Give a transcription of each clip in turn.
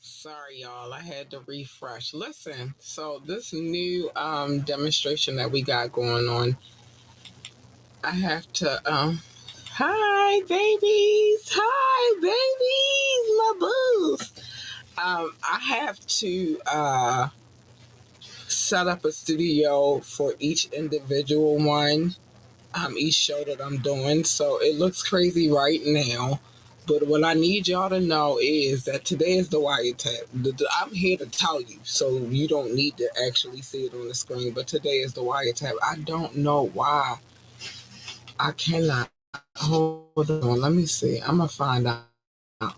Sorry, y'all. I had to refresh. Listen, so this new demonstration that we got going on, I have to hi babies, hi babies, my boos. I have to set up a studio for each individual one, each show that I'm doing. So it looks crazy right now. But what I need y'all to know is that today is the wiretap. I'm here to tell you, so you don't need to actually see it on the screen. But today is the wiretap. I don't know why I cannot. Hold on, let me see. I'm gonna find out. I'm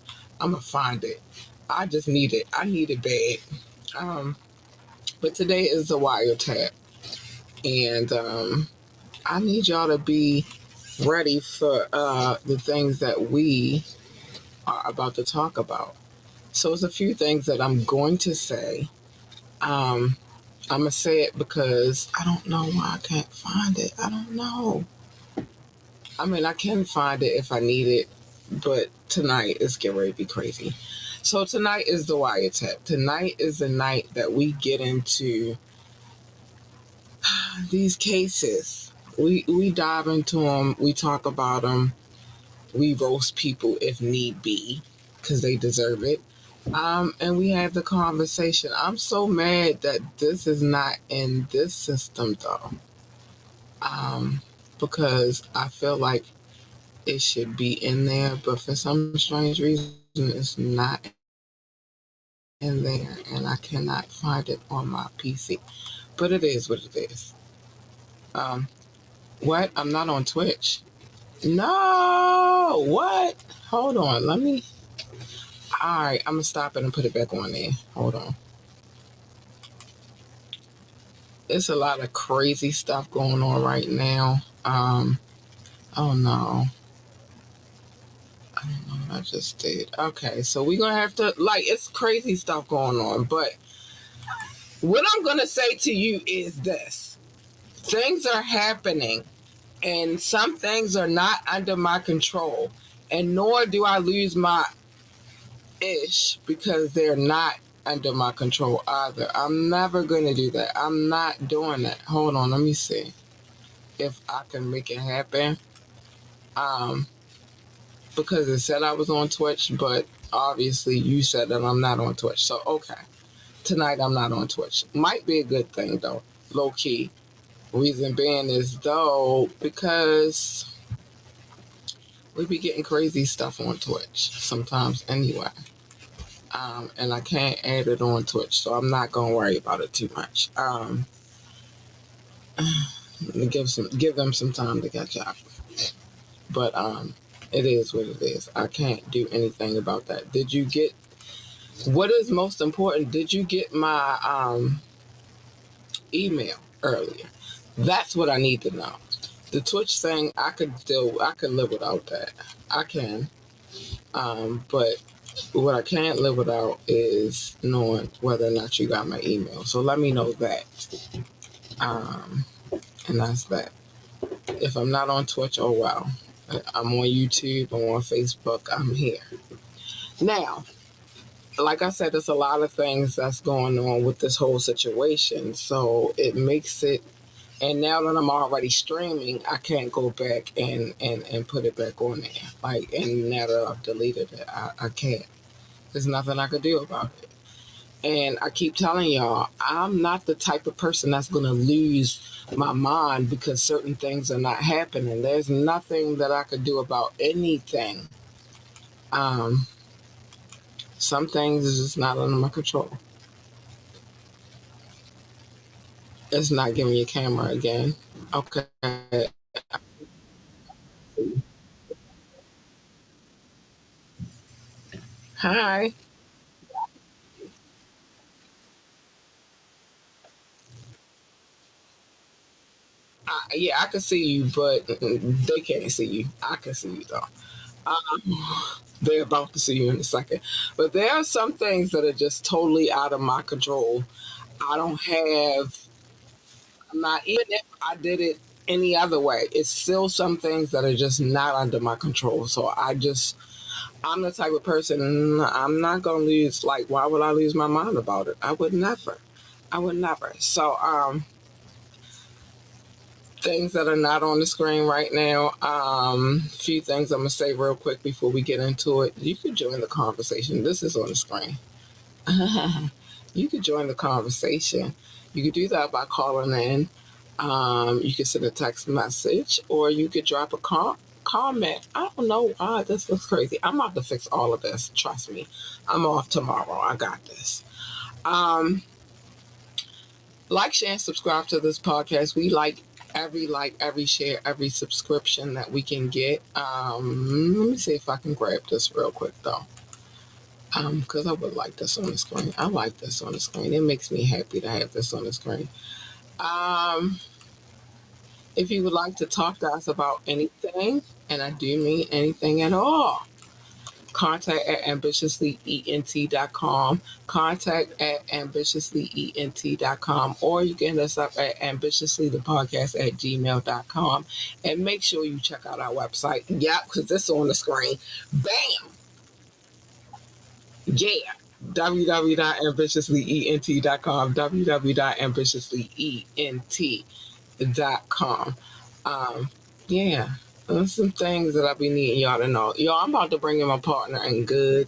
gonna find it. I just need it. I need it bad. But today is the wiretap, and I need y'all to be ready for the things that we are about to talk about. So it's a few things that I'm going to say. I'm going to say it because I don't know why I can't find it. I don't know. I mean, I can find it if I need it, but tonight is getting ready to be crazy. So tonight is the wiretap. Tonight is the night that we get into these cases. We dive into them. We talk about them. We roast people if need be because they deserve it. And we have the conversation. I'm so mad that this is not in this system though, because I feel like it should be in there, but for some strange reason, it's not in there, and I cannot find it on my PC. But it is what it is. What? I'm not on Twitch. No. What? Hold on. Let me. All right, I'm gonna stop it and put it back on there. Hold on. It's a lot of crazy stuff going on right now. Oh no. I don't know what I just did. Okay, so we're gonna have to it's crazy stuff going on, but what I'm gonna say to you is this. Things are happening and some things are not under my control. And nor do I lose my ish because they're not under my control either. I'm never going to do that. I'm not doing that. Hold on, let me see if I can make it happen. Because it said I was on Twitch, but obviously you said that I'm not on Twitch. So, okay. Tonight I'm not on Twitch. Might be a good thing, though. Low key. Reason being is, though, because we be getting crazy stuff on Twitch sometimes anyway. And I can't add it on Twitch, so I'm not gonna worry about it too much. Give them some time to catch up. But it is what it is. I can't do anything about that. Did you get What is most important? Did you get my email earlier? That's what I need to know. The Twitch thing, I could live without that. I can. But what I can't live without is knowing whether or not you got my email. So let me know that. Um, and that's that. If I'm not on Twitch, oh well. I'm on YouTube, I'm on Facebook, I'm here. Now, like I said, there's a lot of things that's going on with this whole situation. So it makes it, and now that I'm already streaming, I can't go back and put it back on there. Like, and now that I've deleted it, I can't. There's nothing I could do about it. And I keep telling y'all, I'm not the type of person that's going to lose my mind because certain things are not happening. There's nothing that I could do about anything. Um, some things is just not under my control. It's not giving you a camera again. Okay. Hi. Yeah, I can see you, but they can't see you. I can see you though. They're about to see you in a second. But there are some things that are just totally out of my control. I don't have, I'm not, even if I did it any other way, it's still some things that are just not under my control. So I'm the type of person, I'm not going to lose, like, why would I lose my mind about it? I would never. I would never. So, things that are not on the screen right now. Few things I'm gonna say real quick before we get into it. You could join the conversation. This is on the screen. You could join the conversation. You could do that by calling in. You could send a text message, or you could drop a comment. I don't know why this looks crazy. I'm about to fix all of this. Trust me. I'm off tomorrow. I got this. Um, like, share, and subscribe to this podcast. We like, every share, every subscription that we can get. Let me see if I can grab this real quick though. Because I would like this on the screen. I like this on the screen. It makes me happy to have this on the screen. Um, if you would like to talk to us about anything, and I do mean anything at all, contact at ambitiouslyent.com, contact at ambitiouslyent.com, or you can hit us up at ambitiouslythepodcast at gmail.com. And make sure you check out our website. Yep, because it's on the screen. Bam! Yeah. www.ambitiouslyent.com, www.ambitiouslyent.com. Yeah, there's some things that I be needing y'all to know. Y'all, I'm about to bring in my partner and good,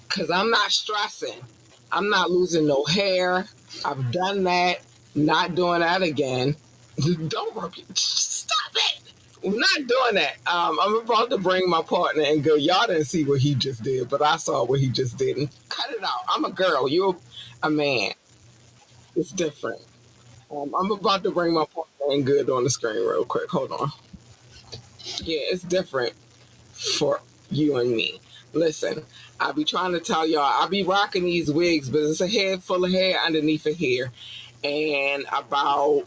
because I'm not stressing. I'm not losing no hair. I've done that. Not doing that again. Don't work. Stop it. I'm not doing that. I'm about to bring my partner and go. Y'all didn't see what he just did, but I saw what he just did. And cut it out. I'm a girl. You're a man. It's different. I'm about to bring my partner and good on the screen real quick. Hold on. Yeah, it's different for you and me. Listen, I be trying to tell y'all, I be rocking these wigs, but it's a head full of hair underneath of hair. And about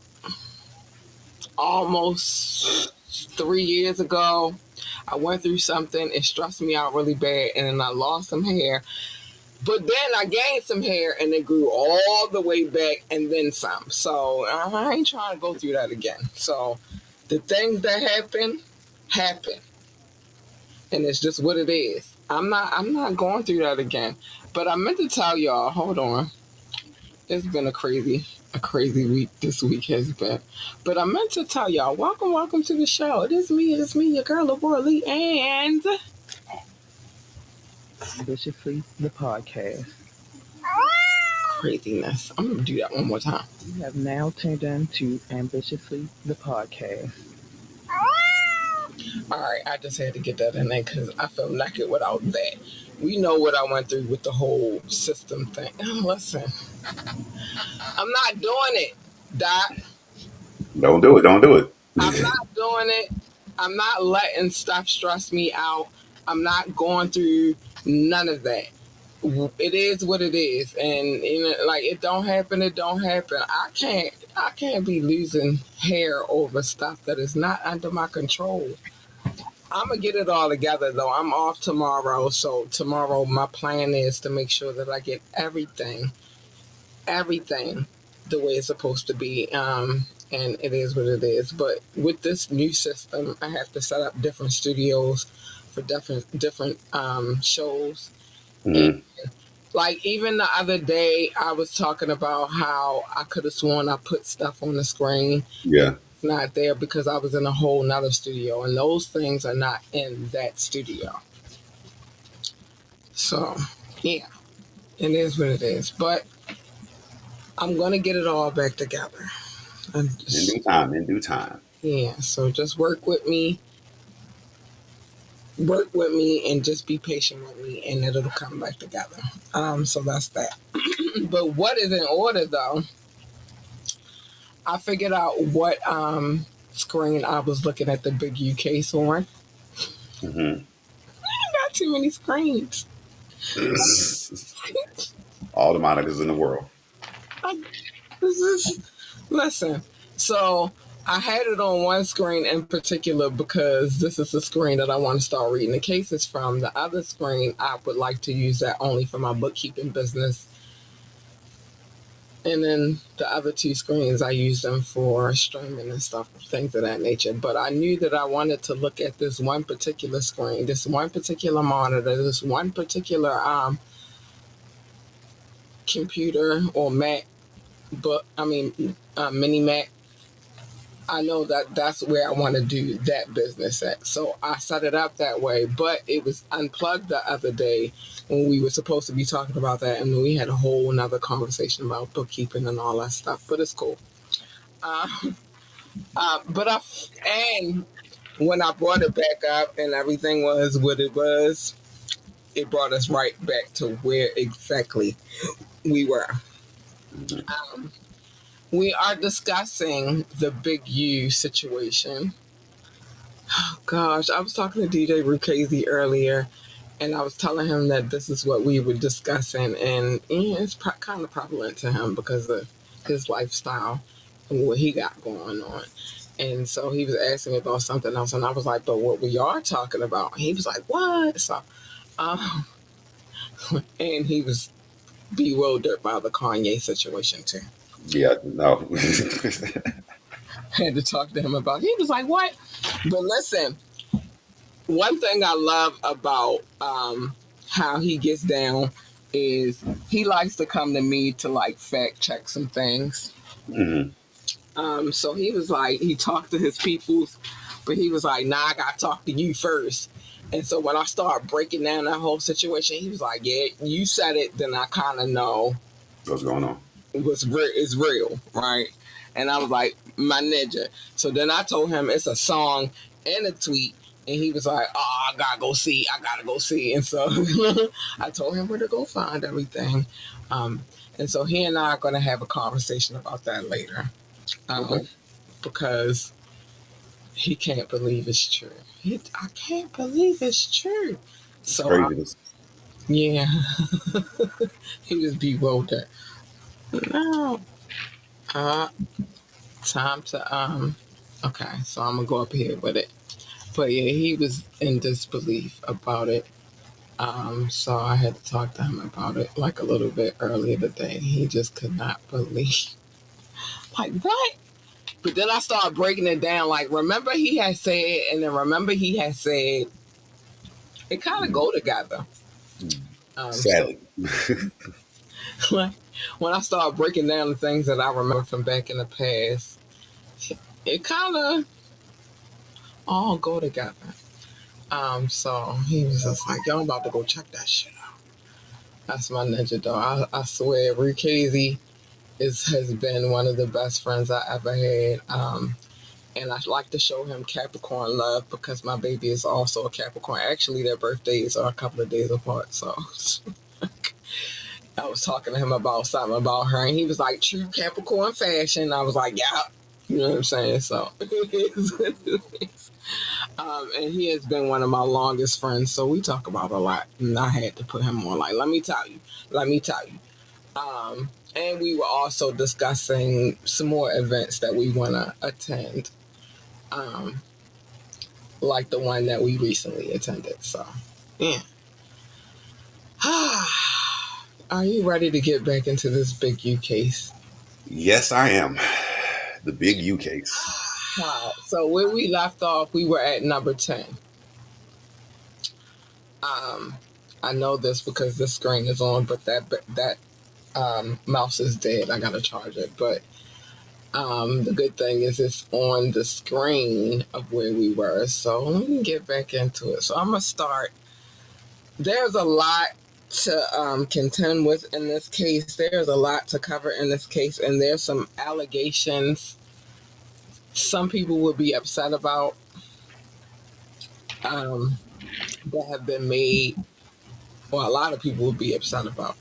almost 3 years ago, I went through something. It stressed me out really bad, and then I lost some hair. But then I gained some hair, and it grew all the way back, and then some. So I ain't trying to go through that again. So the things that happen, and it's just what it is. I'm not going through that again. But I meant to tell y'all, hold on. It's been a crazy week this week has been. But I meant to tell y'all, welcome to the show. It is me, your girl, Laura Lee, and Ambitiously the podcast. Craziness. I'm gonna do that one more time. You have now turned into Ambitiously the podcast. All right, I just had to get that in there because I feel naked without that. We know what I went through with the whole system thing. Listen, I'm not doing it, Doc. Don't do it. Don't do it. I'm not doing it. I'm not letting stuff stress me out. I'm not going through None of that. It is what it is, and like it don't happen. It don't happen. I can't be losing hair over stuff that is not under my control. I'm gonna get it all together though. I'm off tomorrow, so tomorrow my plan is to make sure that I get everything the way it's supposed to be. And it is what it is. But with this new system, I have to set up different studios for different shows. And Hmm. like even the other day, I was talking about how I could have sworn I put stuff on the screen and Yeah. it's not there because I was in a whole nother studio, and those things are not in that studio. So yeah, it is what it is. But I'm gonna get it all back together. I'm In just, due time. In due time. yeah, so just work with me, and just be patient with me, and it'll come back together. So that's that. But what is in order though? I figured out what screen I was looking at the big UK on. Hmm. Not too many screens. All the monikers in the world. I, this is, listen. So I had it on one screen in particular because this is the screen that I want to start reading the cases from. The other screen, I would like to use that only for my bookkeeping business. And then the other two screens, I use them for streaming and stuff, things of that nature. But I knew that I wanted to look at this one particular screen, this one particular monitor, this one particular computer or Mac, but I mean, mini Mac. I know that that's where I want to do that business at. So I set it up that way, but it was unplugged the other day when we were supposed to be talking about that. And we had a whole nother conversation about bookkeeping and all that stuff, but it's cool. Uh, but and when I brought it back up and everything was what it was, it brought us right back to where exactly we were. Hmm. Um, we are discussing the Big U situation. Gosh, I was talking to DJ Rukazi earlier, and I was telling him that this is what we were discussing, and it's kind of prevalent to him because of his lifestyle and what he got going on. And so he was asking me about something else, and I was like, "But what we are talking about?" He was like, "What?" So, um, and he was bewildered by the Kanye situation too. Yeah. No. Had to talk to him about. He was like, "What?" But listen, one thing I love about how he gets down is he likes to come to me to like fact check some things. Hmm. So he was like, he talked to his peoples, but he was like, nah, I got to talk to you first. And so when I started breaking down that whole situation, he was like, yeah, you said it, then I kind of know What's going on? what's real is real, right? And I was like, my ninja. So then I told him it's a song and a tweet. And he was like, oh, I gotta go see. I gotta go see. And so I told him where to go find everything. Um, and so he and I are going to have a conversation about that later, Okay. um, because he can't believe it's true. I can't believe it's true. It's So, crazy. This. yeah, he was bewildered. No. Uh, Time to okay, so I'm gonna go up here with it. But yeah, he was in disbelief about it. So I had to talk to him about it like a little bit earlier today. He just could not believe. Like what? But then I started breaking it down. Like remember he had said, and then remember he had said, it kind of Mhm. go together. So Sadly. like when I started breaking down the things that I remember from back in the past, it kind of all go together. So he was just like, yo, I'm about to go check that shit out. That's my ninja dog. I swear, Rukazi has been one of the best friends I ever had. And I like to show him Capricorn love because my baby is also a Capricorn. Actually, their birthdays are a couple of days apart. So I was talking to him about something about her, and he was like, true Capricorn fashion. I was like, yeah. You know what I'm saying? So, and he has been one of my longest friends. So we talk about a lot, and I had to put him on. Like, let me tell you. And we were also discussing some more events that we want to attend, um, like the one that we recently attended. So, yeah. Are you ready to get back into this big U case? Yes, I am. The big U case. So where we left off, we were at number 10. Um, I know this because the screen is on, but that mouse is dead. I gotta charge it. But the good thing is it's on the screen of where we were. So let me get back into it. So I'm gonna start. There's a lot to contend with in this case. There's a lot to cover in this case, and there's some allegations some people would be upset about um, that have been made, or a lot of people would be upset about.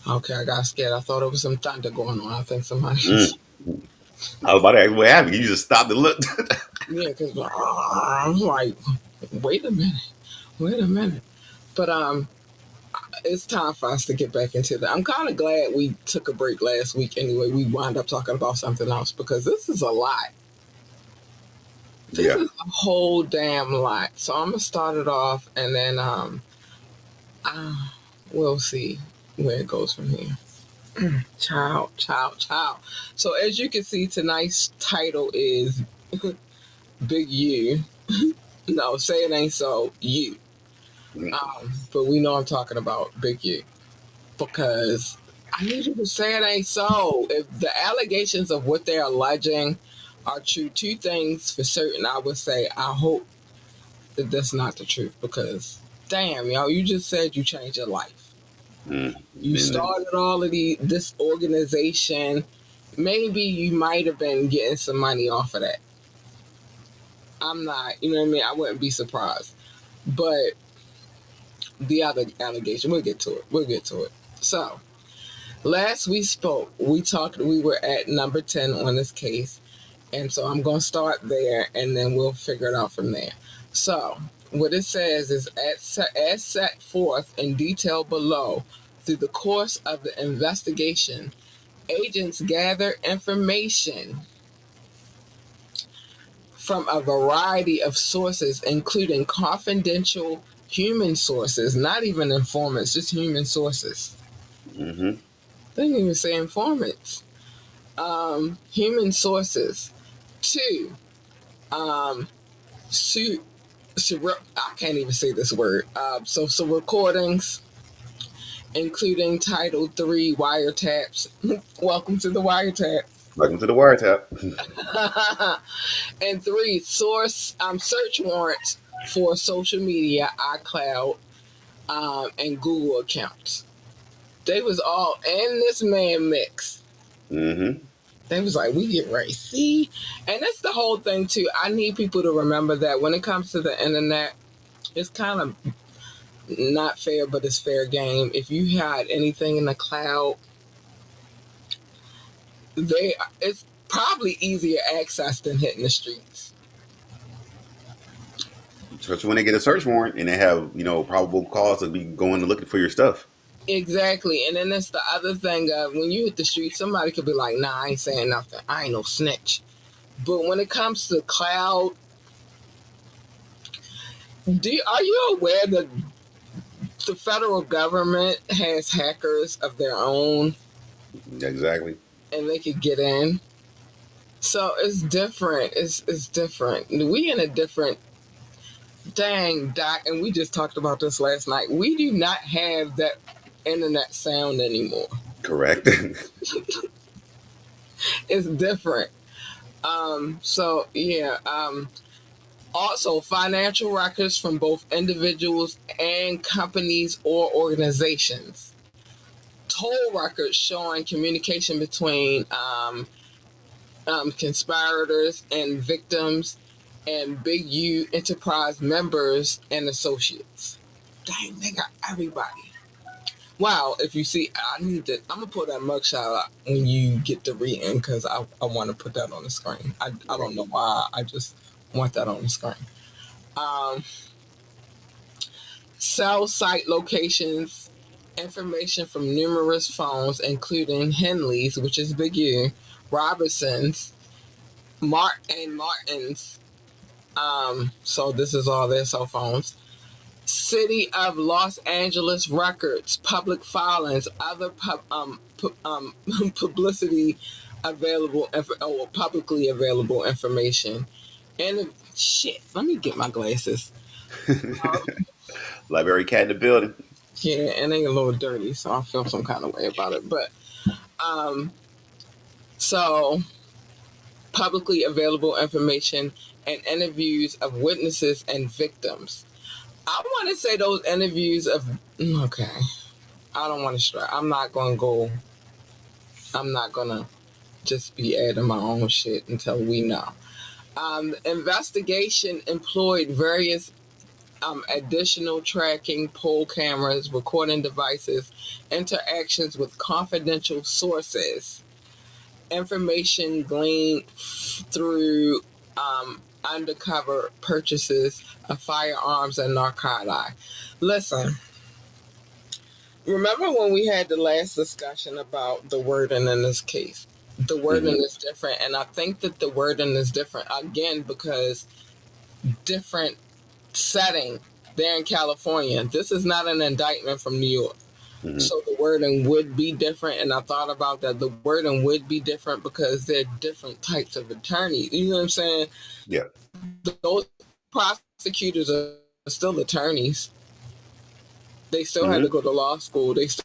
Okay, I got scared. I thought there was some thunder going on. I think somebody Mm. I was about to ask what happened. You just stopped and looked. yeah, because I'm like, wait a minute, wait a minute. But it's time for us to get back into that. I'm kind of glad we took a break last week. Anyway, we wound up talking about something else because this is a lot. This Yeah. is a whole damn lot. So I'm gonna start it off, and then uh, we'll see where it goes from here. Child, child, child. So as you can see, tonight's title is Big U. No, say it ain't so. You. But we know I'm talking about Big U because I need you to say it ain't so. If the allegations of what they're alleging are true, two things for certain, I would say I hope that that's not the truth because damn, yo, you just said you changed your life. You Been started all of this organization. Maybe you might have been getting some money off of that. I'm not, you know what I mean? I wouldn't be surprised. But the other allegation, we'll get to it. We'll get to it. So, last we spoke, we were at number 10 on this case. And so I'm going to start there and then we'll figure it out from there. So, what it says is as set forth in detail below, through the course of the investigation, agents gather information from a variety of sources, including confidential human sources, not even informants, just human sources. mm-hmm. They didn't even say informants. Human sources. Two, um, su- I can't even say this word. So recordings, including Title III wiretaps. Welcome to the wiretap. Welcome to the wiretap. And three, source search warrants for social media, iCloud, and Google accounts. They was all in this man mix. Mm-hmm. They was like, we get right. See? And that's the whole thing too. I need people to remember that when it comes to the internet, it's kind of not fair, but it's fair game. If you had anything in the cloud, it's probably easier access than hitting the streets. Especially when they get a search warrant and they have, probable cause to be going and looking for your stuff. Exactly. And then that's the other thing of when you hit the street, somebody could be like, nah, I ain't saying nothing. I ain't no snitch. But when it comes to cloud, are you aware that the federal government has hackers of their own Exactly. and they could get in? So it's different. It's different. We in a different dang doc, and we just talked about this last night. We do not have that internet sound anymore. Correct. It's different. So yeah. Also, financial records from both individuals and companies or organizations. Toll records showing communication between conspirators and victims and Big U enterprise members and associates. Dang, they got everybody. Wow, if you see, I'm gonna put that mugshot up when you get to reading because I want to put that on the screen. I Okay. don't know why. I just want that on the screen. Um, Cell site locations, information from numerous phones, including Henley's, which is Big U, Robinson's, Martin's. So this is all their cell phones. City of Los Angeles records, public filings, other publicity available or publicly available information. And shit, let me get my glasses. Library cat in the building. Yeah, and they a little dirty, so I feel some kind of way about it. But um, so publicly available information and interviews of witnesses and victims. I want to say those interviews of okay. I don't want to stress. I'm not gonna go. I'm not gonna just be adding my own shit until we know. Investigation employed various additional tracking, poll cameras, recording devices, interactions with confidential sources, information gleaned through undercover purchases of firearms and narcotics. Listen, remember when we had the last discussion about the wording in this case? The wording Hmm. is different, and I think that the wording is different again because different setting there in California. This is not an indictment from New York. Hmm. So the wording would be different, and I thought about that. The wording would be different because they're different types of attorneys. You know what I'm saying? Yeah. Those prosecutors are still attorneys. They still had to Hmm. go to law school. They still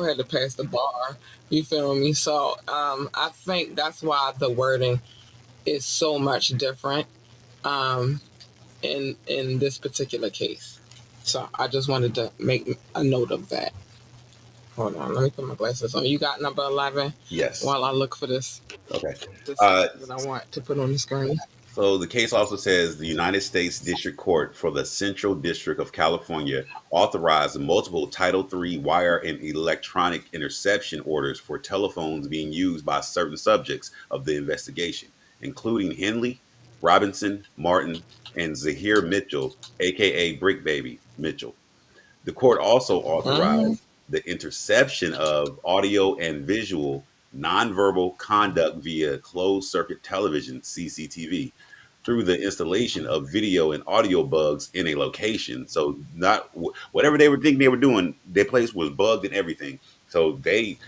had to pass the bar. You feel me? So I think that's why the wording is so much different um, in this particular case. So I just wanted to make a note of that. Hold on, let me put my glasses on. You got number 11 Yes. while I look for this Okay. stuff that I want to put on the screen. So the case also says the United States District Court for the Central District of California authorized multiple Title III wire and electronic interception orders for telephones being used by certain subjects of the investigation, including Henley, Robinson, Martin, and Zahir Mitchell, aka Brick Baby Mitchell. The court also Mm-hmm. authorized the interception of audio and visual nonverbal conduct via closed circuit television CCTV through the installation of video and audio bugs in a location. So not whatever they were thinking they were doing, their place was bugged and everything. So they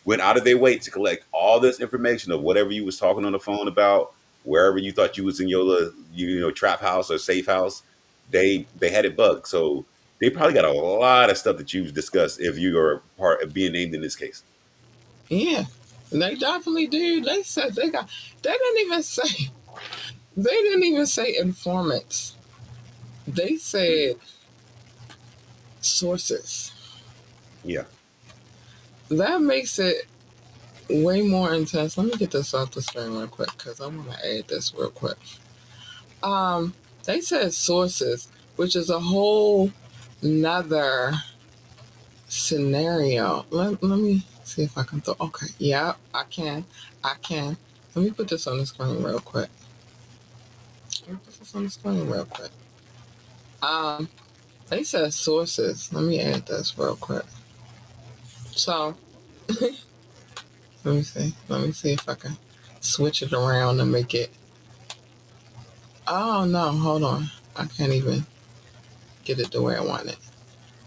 went out of their way to collect all this information of whatever you was talking on the phone about, wherever you thought you was in your little, trap house or safe house. They had it bugged. So they probably got a lot of stuff that you've discussed if you are part of being named in this case. Yeah, they definitely do. They said they got. They didn't even say. They didn't even say informants. They Mhm. said sources. Yeah. That makes it way more intense. Let me get this off the screen real quick because I want to add this real quick. Um, they said sources, which is a whole another scenario. Let me see if I can throw. Okay, yeah, I can. I can. Let me put this on the screen real quick. Let me put this on the screen real quick. Um, they said sources. Let me add this real quick. So let me see. Let me see if I can switch it around and make it. Oh no, hold on. I can't even get it the way I want it.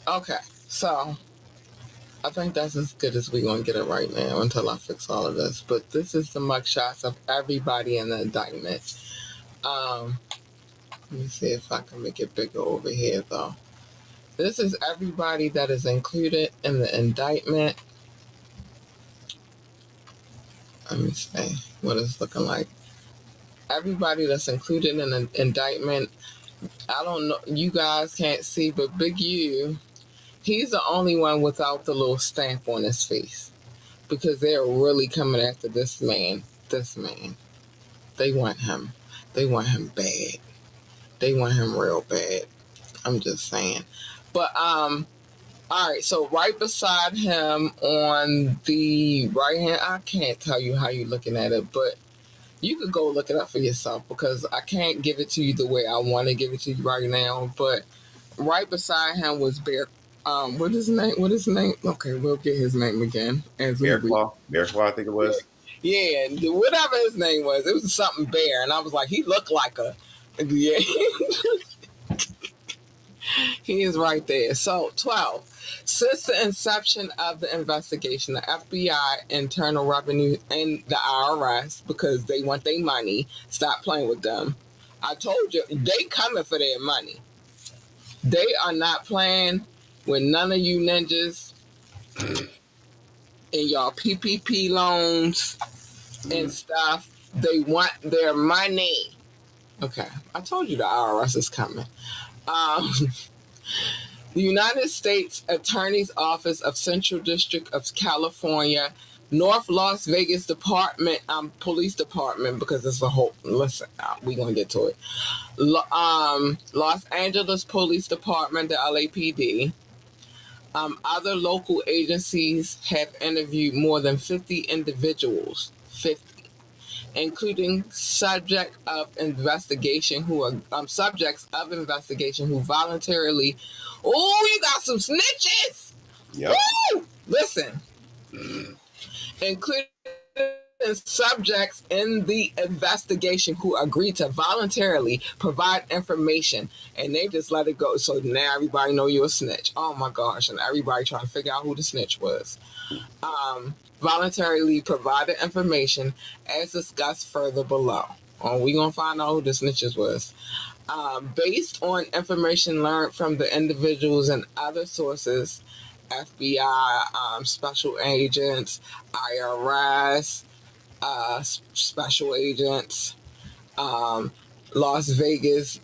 Okay, so I think that's as good as we're gonna get it right now until I fix all of this. But this is the mugshots of everybody in the indictment. Um, let me see if I can make it bigger over here though. This is everybody that is included in the indictment. Let me see what it's looking like. Everybody that's included in the indictment. I don't know. You guys can't see, but Big U, he's the only one without the little stamp on his face because they're really coming after this man. This man. They want him. They want him bad. They want him real bad. I'm just saying. But All right, so right beside him on the right hand, I can't tell you how you're looking at it, but you could go look it up for yourself because I can't give it to you the way I want to give it to you right now. But right beside him was Bear. What is his name? What is his name? Okay, we'll get his name again as we Bear read. Claw, Bear Claw, I think it Yeah, was. yeah, whatever his name was, it was something Bear, and I was like, he looked like a. Yeah, he is right there. So 12. Since the inception of the investigation, the FBI, Internal Revenue, and the IRS, because they want their money, stop playing with them. I told you, they coming for their money. They are not playing with none of you ninjas and y'all PPP loans and Mm. stuff. They want their money. Okay, I told you the IRS is coming. Um, The United States Attorney's Office of Central District of California, North Las Vegas Department, Police Department, because it's a whole, listen, we're going to get to it. Los Angeles Police Department, the LAPD, other local agencies have interviewed more than 50 individuals, 50, including subjects of investigation who voluntarily. Oh, you got some snitches. Yep. Woo! Listen, including subjects in the investigation who agreed to voluntarily provide information, and they just let it go. So now everybody know you're a snitch. Oh my gosh! And everybody trying to figure out who the snitch was. Voluntarily provided information as discussed further below. Oh, we gonna find out who the snitches was. Based on information learned from the individuals and other sources, FBI, special agents, IRS, special agents, um, Las Vegas,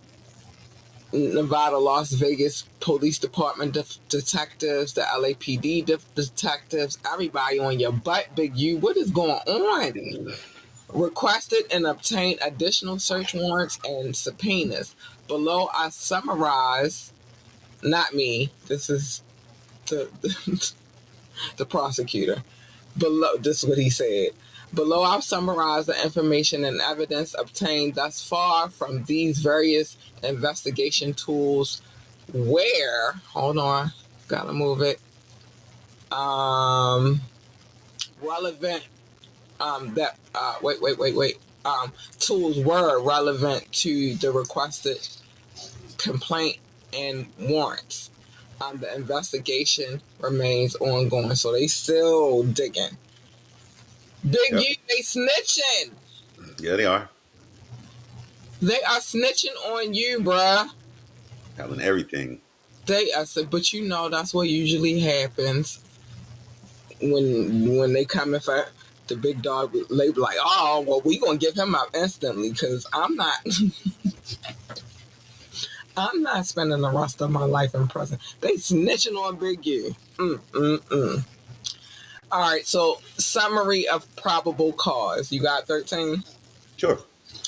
Nevada, Las Vegas Police Department detectives, the LAPD detectives, everybody on your butt, Big U. What is going on? Requested and obtained additional search warrants and subpoenas. Below, I summarize, not me, this is the, the prosecutor. Below, this is what he said. Below, I've summarized the information and evidence obtained thus far from these various investigation tools where, hold on, gotta move it, um, relevant, tools were relevant to the requested complaint and warrants. The investigation remains ongoing, so they still digging. Big Yep. U, they snitching. Yeah, they are They are snitching on you, bruh. telling everything. I said, but you know that's what usually happens when they come in for the big dog. They be like, oh, well, we gonna give him up instantly because I'm not spending the rest of my life in prison. They snitching on Big U. All right, so summary of probable cause. You got 13? Sure.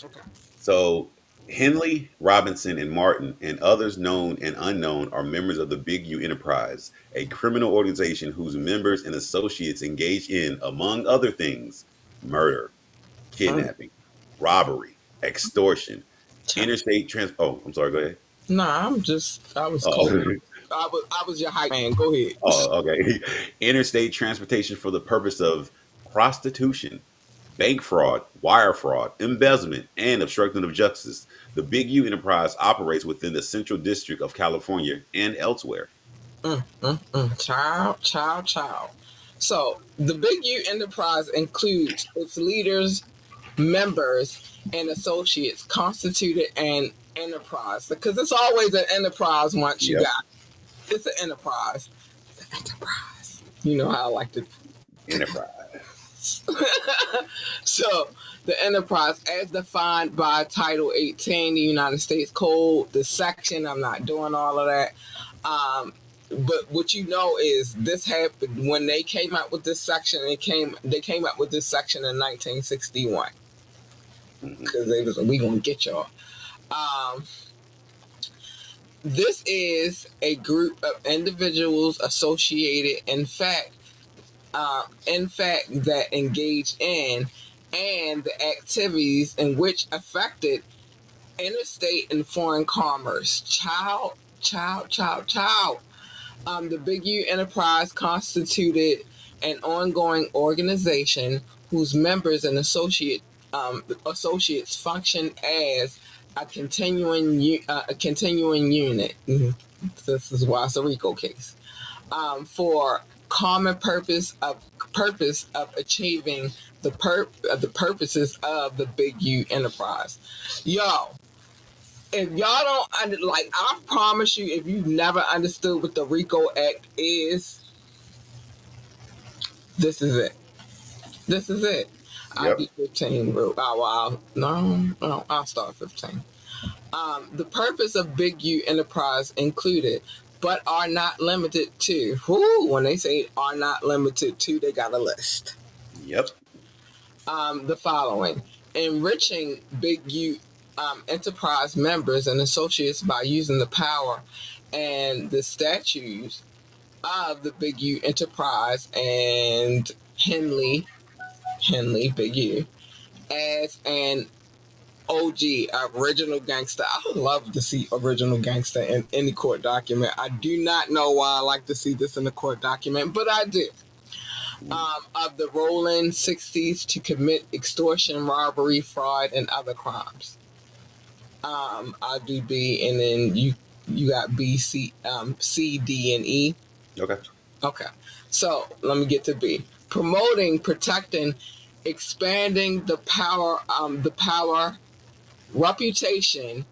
Okay. So Henley, Robinson, and Martin, and others known and unknown, are members of the Big U Enterprise, a criminal organization whose members and associates engage in, among other things, murder, kidnapping, robbery, extortion, interstate trans. Oh, I'm sorry. Go ahead. Nah, I was Oh, cold. I was your hype man. Go ahead. oh, okay. Interstate transportation for the purpose of prostitution, bank fraud, wire fraud, embezzlement, and obstruction of justice. The Big U enterprise operates within the Central District of California and elsewhere. Child. So the Big U enterprise includes its leaders, members, and associates constituted an enterprise because it's always an enterprise once you Yep. got it's an enterprise. The enterprise. You know how I like to. Enterprise. So the enterprise, as defined by Title 18, the United States Code, the section. I'm not doing all of that. Um, but what you know is this happened when they came out with this section. They came out with this section in 1961 Hmm. because they was we gonna get y'all. Um, This is a group of individuals associated, in fact, that engage in and the activities in which affected interstate and foreign commerce. Child. The Big U Enterprise constituted an ongoing organization whose members and associates function as a continuing unit. This is why it's a RICO case. For common purpose of achieving the purposes of the Big U Enterprise. Yo, if y'all don't I promise you, if you've never understood what the RICO Act is, this is it. This is it. I'll do Yep. 15 real. No, I'll start 15. The purpose of Big U Enterprise included, but are not limited to. When they say are not limited to, they got a list. Yep. The following: enriching Big U Enterprise members and associates by using the power and the statutes of the Big U Enterprise and Henley Big U as an OG, original gangster. I would love to see original gangster in any court document. I do not know why I like to see this in a court document, but I do. Of the rolling 60s to commit extortion, robbery, fraud, and other crimes. I do B, and then you got B, C, D, and E. Okay. Okay, so let me get to B. Promoting, protecting, expanding the power, reputation,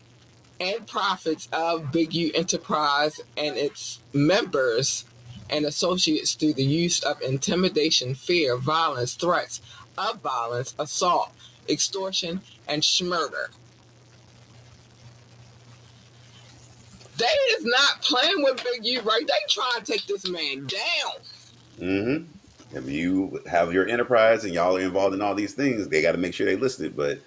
and profits of Big U Enterprise and its members and associates through the use of intimidation, fear, violence, threats of violence, assault, extortion, and schmurder. They is not playing with Big U, right? They trying to take this man down. Mm-hmm. If you have your enterprise and y'all are involved in all these things, they got to make sure they list it. But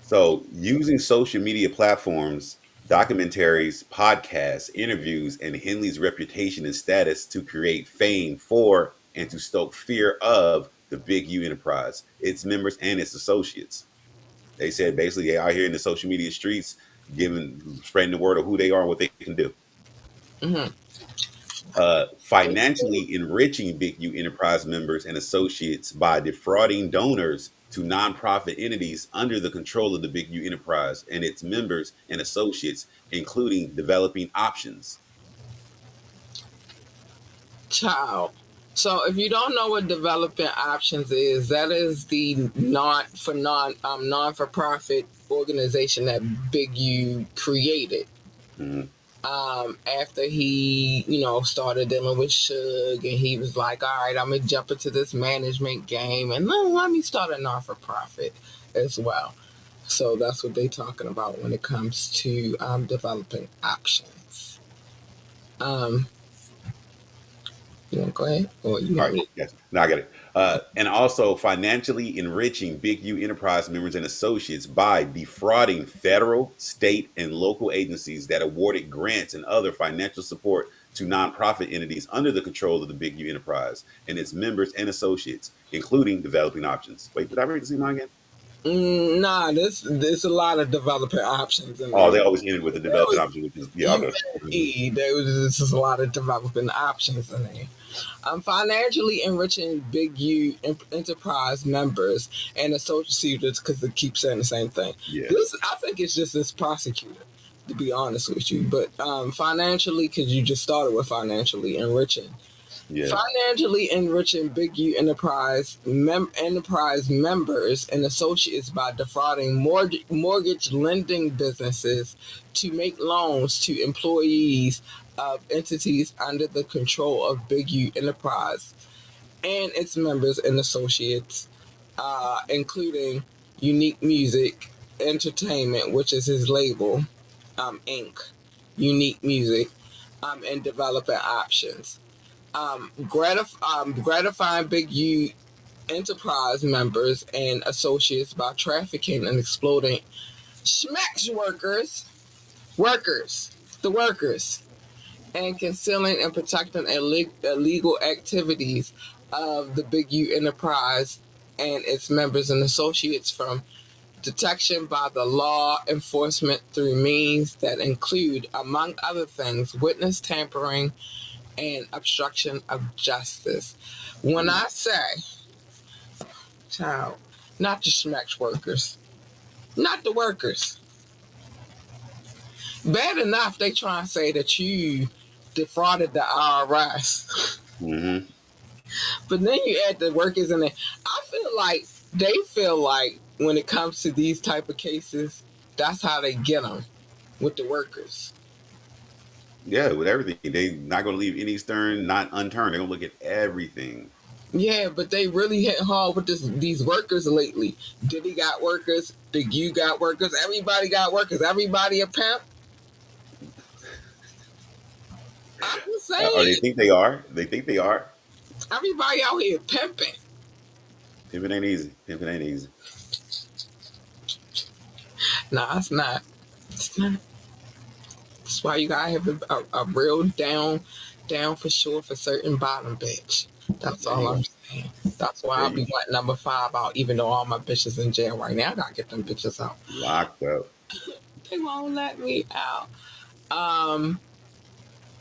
so using social media platforms, documentaries, podcasts, interviews, and Henley's reputation and status to create fame for and to stoke fear of the Big U Enterprise, its members and its associates. They said basically they out here in the social media streets, spreading the word of who they are and what they can do. Mm-hmm. Financially enriching Big U Enterprise members and associates by defrauding donors to nonprofit entities under the control of the Big U Enterprise and its members and associates, including developing options. Child. So if you don't know what developing options is, that is the non for profit organization that Big U created. Mhm. After he, started dealing with Suge, and he was like, all right, I'm gonna jump into this management game and let me start a non for profit as well. So that's what they're talking about when it comes to developing options. You want to go ahead? Or you All want right, me? yes, no, I got it. And also financially enriching Big U Enterprise members and associates by defrauding federal, state, and local agencies that awarded grants and other financial support to nonprofit entities under the control of the Big U Enterprise and its members and associates, including developing options. Wait, did I read the same line again? Nah, there's a lot of developing options in Oh, there. they always ended with the There developing was option, which is yeah, you okay. had E. There was just a lot of developing options in there. Financially enriching Big U Enterprise members and associates, because it keeps saying the same thing. Yeah, I think it's just this prosecutor, to be honest with you. But financially, because you just started with financially enriching. yeah. Financially enriching Big U Enterprise members and associates by defrauding mortgage lending businesses to make loans to employees of entities under the control of Big U Enterprise and its members and associates, including Unique Music Entertainment, which is his label, Inc., Unique Music, and developing options. Gratifying Big U Enterprise members and associates by trafficking and exploiting schmacks workers the workers and concealing and protecting illegal activities of the Big U enterprise and its members and associates from detection by the law enforcement through means that include, among other things, witness tampering and obstruction of justice. When I say, child, not the SMEX workers, not the workers. Bad enough they try and say that you defrauded the IRS. Mm-hmm. But then you add the workers in there. I feel like they feel like when it comes to these type of cases, that's how they get them with the workers. Yeah, with everything. They not gonna leave any stone not unturned. They're gonna look at everything. Yeah, but they really hit hard with these workers lately. Diddy got workers. Big U got workers. Everybody got workers. Everybody a pimp. I'm just Or they saying. think they are. They think they are. Everybody out here pimping. Pimping ain't easy. Pimping ain't easy. Nah, it's not. It's not. That's why you gotta have a real down for sure for certain bottom bitch. That's There all you I'm go. saying. That's why There I'll you be go. wanting number 5 out, even though all my bitches in jail right now. I gotta get them bitches out. Locked up. They won't let me out. Um.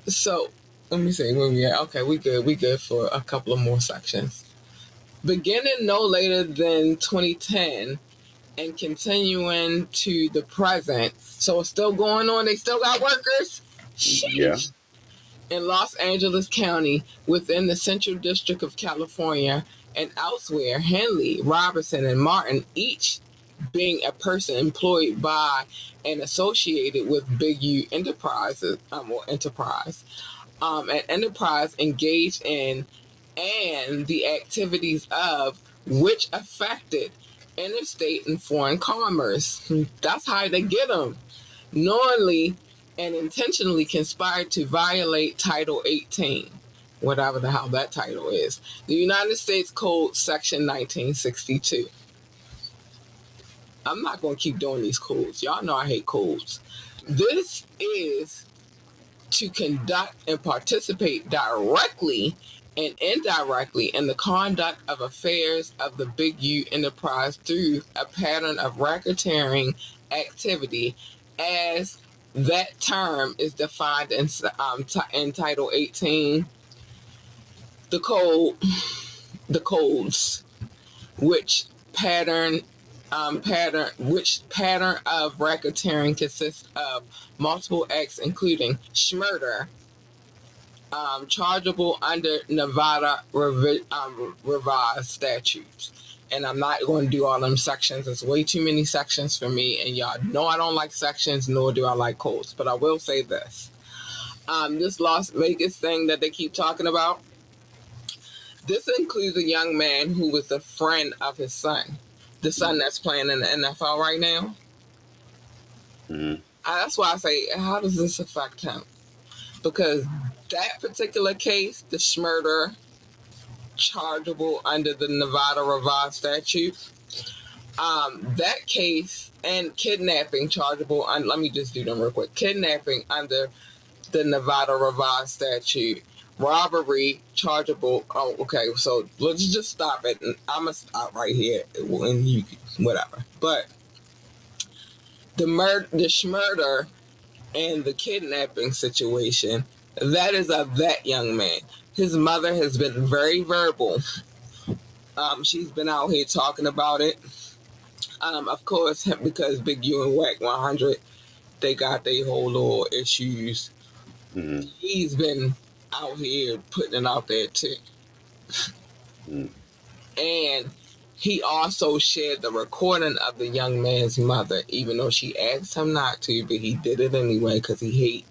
So let me see where we at. Okay, we good. We good for a couple of more sections. Beginning no later than 2010 and continuing to the present. So it's still going on. They still got workers. Yeah. Sheesh. In Los Angeles County, within the Central District of California, and elsewhere, Henley, Robertson, and Martin, each being a person employed by and associated with Big U Enterprises, or Enterprise, an enterprise engaged in and the activities of which affected interstate and foreign commerce. That's how they get them. Knowingly and intentionally conspired to violate Title 18, whatever the hell that title is, the United States Code, Section 1962. I'm not going to keep doing these codes. Y'all know I hate codes. This is to conduct and participate directly and indirectly in the conduct of affairs of the Big U enterprise through a pattern of racketeering activity as that term is defined in Title 18, the code, the codes, which which pattern of racketeering consists of multiple acts, including murder, chargeable under Nevada revised statutes. And I'm not going to do all them sections. There's way too many sections for me. And y'all know I don't like sections, nor do I like codes. But I will say this. This Las Vegas thing that they keep talking about, this includes a young man who was a friend of his son. The son that's playing in the NFL right now. Mm-hmm. That's why I say, how does this affect him? Because that particular case, the murder, chargeable under the Nevada revised statute, that case and kidnapping chargeable, let me just do them real quick. Kidnapping under the Nevada revised statute, robbery chargeable. Oh, okay. So let's just stop it. And I'm gonna stop right here, and you whatever. But the murder, and the kidnapping situation, that is of that young man. His mother has been very verbal. She's been out here talking about it. Of course, because Big U and Whack 100, they got their whole little issues. Mm-hmm. He's been out here putting it out there too. Mm-hmm. And he also shared the recording of the young man's mother, even though she asked him not to, but he did it anyway because he hates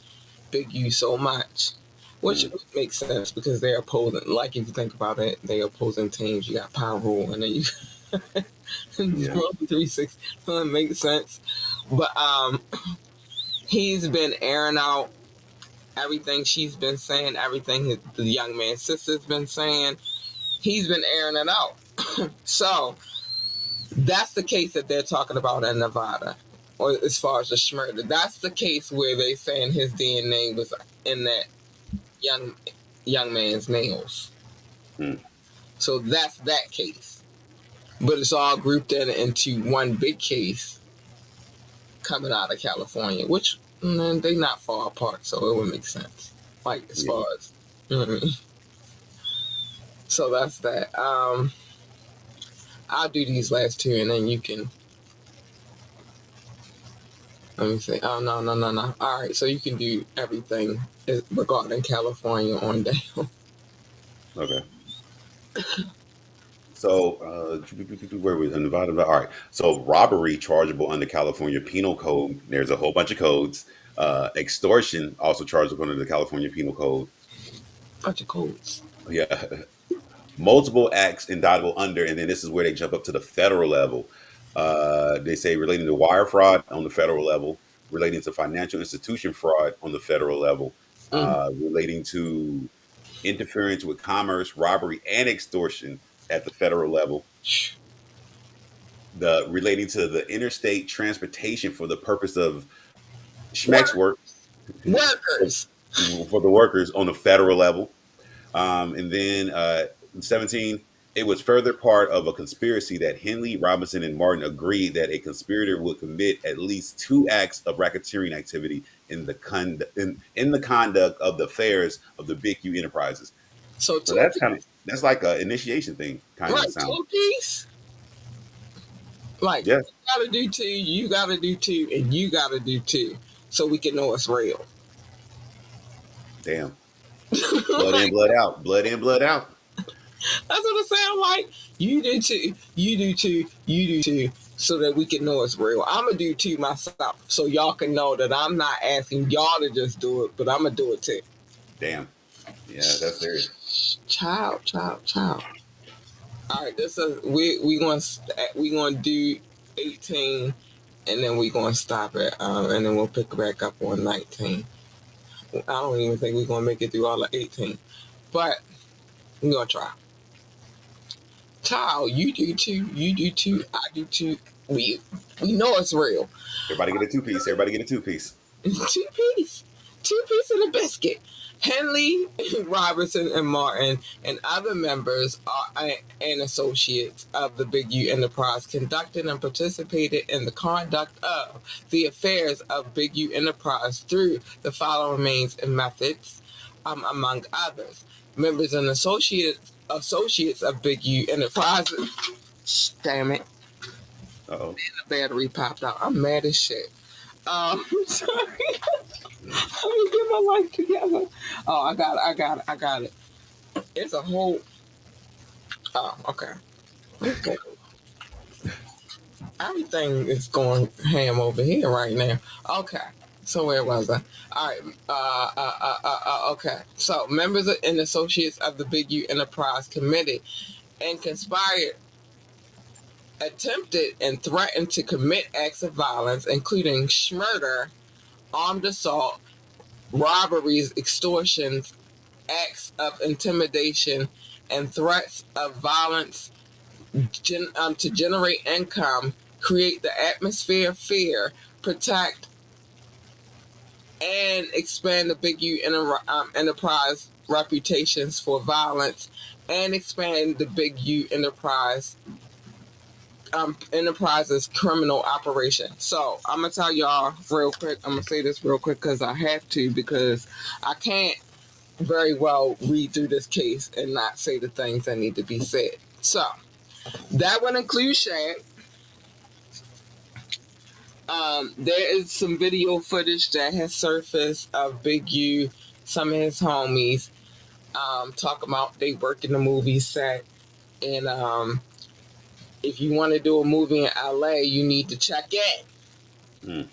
Big U so much. Which makes sense because they're opposing, like if you think about it, they're opposing teams. You got Power Rule and then you Yeah. 360. So it makes sense. But he's been airing out everything she's been saying, everything the young man's sister's been saying. He's been airing it out. So that's the case that they're talking about in Nevada. or as far as the Schmurder. That's the case where they saying his DNA was in that young man's nails. Hmm. So that's that case. But it's all grouped into one big case coming out of California, which they not far apart, so it would make sense. Like as Yeah. far as you know what I mean. So that's that. I'll do these last two, and then you can. Let me see. Oh no. All right, so you can do everything regarding California on down. Okay. So, where we in Nevada? All right. So, robbery chargeable under California Penal Code. There's a whole bunch of codes. Extortion also chargeable under the California Penal Code. Bunch of codes. Yeah. Multiple acts indictable under, and then this is where they jump up to the federal level. They say relating to wire fraud on the federal level, relating to financial institution fraud on the federal level, Mm. relating to interference with commerce, robbery, and extortion at the federal level, the relating to the interstate transportation for the purpose of schmex Work work workers. for the workers on the federal level. And then 17, it was further part of a conspiracy that Henley, Robinson, and Martin agreed that a conspirator would commit at least 2 acts of racketeering activity in in the conduct of the affairs of the Big U enterprises. So So two that's like an initiation thing, kind of right, sound. two piece. Like Yeah, you gotta do two, you gotta do two, and you gotta do two, so we can know it's real. damn. Blood in, Like, blood out. Blood in, blood out. that's what it sounds like. You do two, you do two, you do two, so that we can know it's real. I'm gonna do two myself, so y'all can know that I'm not asking y'all to just do it, but I'm gonna do it too. Damn. Yeah, that's serious. Child. All right, this is we gonna do 18, and then we gonna stop it, and then we'll pick back up on 19. I don't even think we're gonna make it through all of 18, but we're gonna try. Child, you do too, you do too, I do too. We know it's real. Everybody get a two piece. Everybody get a two piece. Two piece, two piece of the biscuit. Henley, Robertson, and Martin, and other members and associates of the Big U Enterprise conducted and participated in the conduct of the affairs of Big U Enterprise through the following means and methods, among others. Members and associates of Big U Enterprises. Damn it, Uh-oh. the battery popped out. I'm mad as shit. Sorry. Let me get my life together. Oh, I got it. It's a whole. Oh, okay. Everything is going ham over here right now. Okay. So where was I? All right. Okay. So members and associates of the Big U Enterprise committed and conspired, attempted and threatened to commit acts of violence, including murder, armed assault, robberies, extortions, acts of intimidation, and threats of violence to generate income, create the atmosphere of fear, protect, and expand the Big U enterprise reputations for violence, and expand the Big U enterprise's criminal operation. So I'm gonna tell y'all real quick. I'm gonna say this real quick because I have to, because I can't very well read through this case and not say the things that need to be said. So that would include Shad. There is some video footage that has surfaced of Big U, some of his homies, talk about they work in the movie set, and if you want to do a movie in LA, you need to check in. Mm.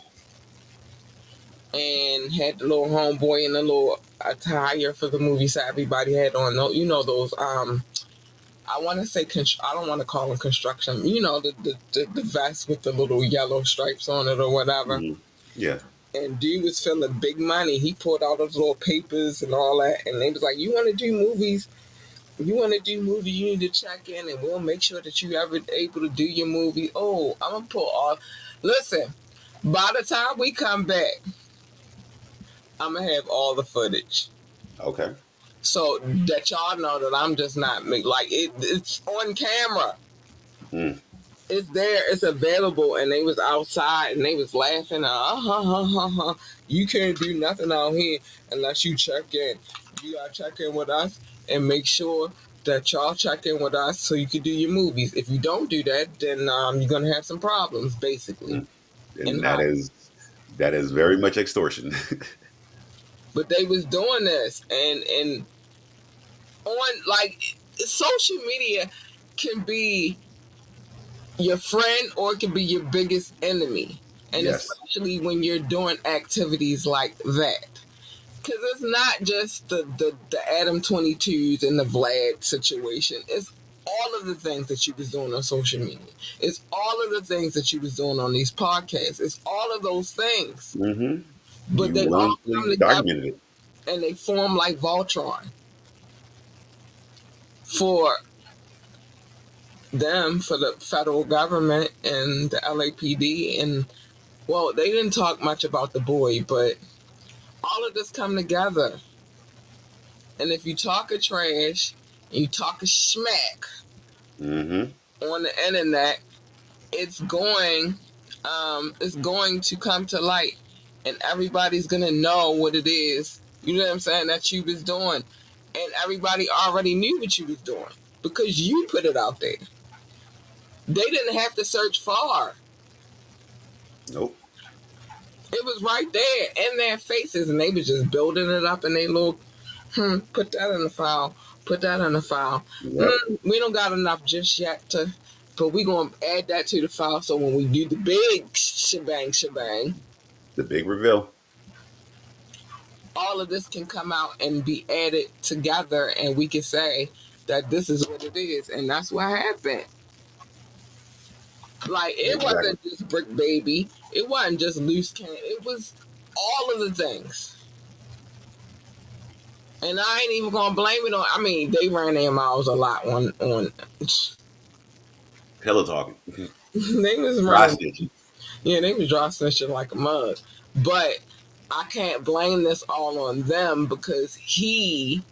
And had the little homeboy in the little attire for the movie set. Everybody had on, those I want to say, I don't want to call them construction. The vest with the little yellow stripes on it or whatever. Mm-hmm. Yeah. And dude was feeling big money. He pulled out those little papers and all that. And they was like, you want to do movies? You need to check in and we'll make sure that you ever able to do your movie. Oh, I'm going to pull off. Listen, By the time we come back, I'm gonna have all the footage. Okay. So that y'all know that I'm just not like it's on camera. Mm. It's there, it's available, and they was outside and they was laughing. You can't do nothing out here unless you check in. You gotta check in with us and make sure that y'all check in with us so you can do your movies. If you don't do that, then you're gonna have some problems, basically. Mm. And And that is very much extortion. but they was doing this, and on like social media can be your friend or it can be your biggest enemy, and Yes. especially when you're doing activities like that, because it's not just the Adam 22s and the Vlad situation. It's all of the things that you was doing on social media. It's all of the things that you was doing on these podcasts. It's all of those things, Mm-hmm. but You they all willingly come together documented it. and they form like Voltron for them, for the federal government and the LAPD. And well, they didn't talk much about the boy, but all of this come together. And if you talk a trash, and you talk a smack Mm-hmm. on the internet, it's going to come to light, and everybody's gonna know what it is. You know what I'm saying, that you was doing, and everybody already knew what you was doing because you put it out there. They didn't have to search far. Nope. It was right there in their faces, and they was just building it up in their little, put that in the file, put that in the file. Yep. We don't got enough just yet to, but we gonna add that to the file so when we do the big shebang, The big reveal. all of this can come out and be added together, and we can say that this is what it is, and that's what happened. Like it Exactly. wasn't just Brick Baby, it wasn't just Loose Cannon, it was all of the things. And I ain't even gonna blame it on. I mean, they ran their mouths a lot on. Pillow talking. They was Dry running. stitching. Yeah, they was dry snitching like a mug. But I can't blame this all on them because he,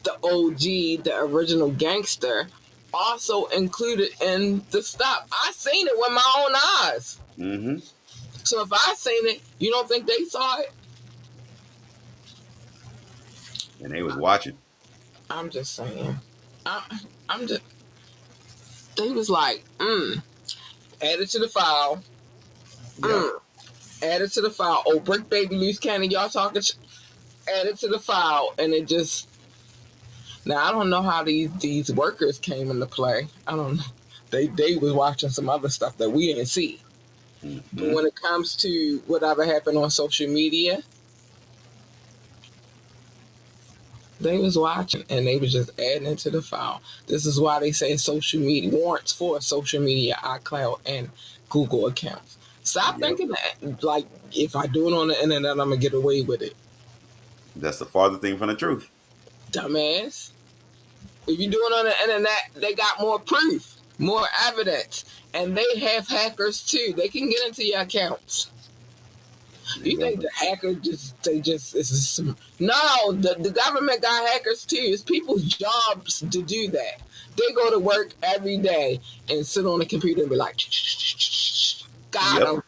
the OG, the original gangster, also included in the stop. I seen it with my own eyes. Mm-hmm. So if I seen it, you don't think they saw it? And they was watching. I'm just saying. I'm just. They was like, add it to the file. Yep. Add it to the file. Oh, Brick Baby, Loose Cannon, y'all talking. Add it to the file, and it just. Now I don't know how these workers came into play. I don't know. They was watching some other stuff that we didn't see. But Mm-hmm. when it comes to whatever happened on social media, they was watching and they was just adding it to the file. This is why they say social media warrants for social media, iCloud, and Google accounts. Stop Yep. thinking that like if I do it on the internet, I'm gonna get away with it, That's the farther thing from the truth. dumbass. If you do it on the internet, they got more proof, more evidence, and they have hackers too. They can get into your accounts. You think Exactly. the hacker no, the government got hackers too. It's people's jobs to do that. They go to work every day and sit on the computer and be like, got Yep. them.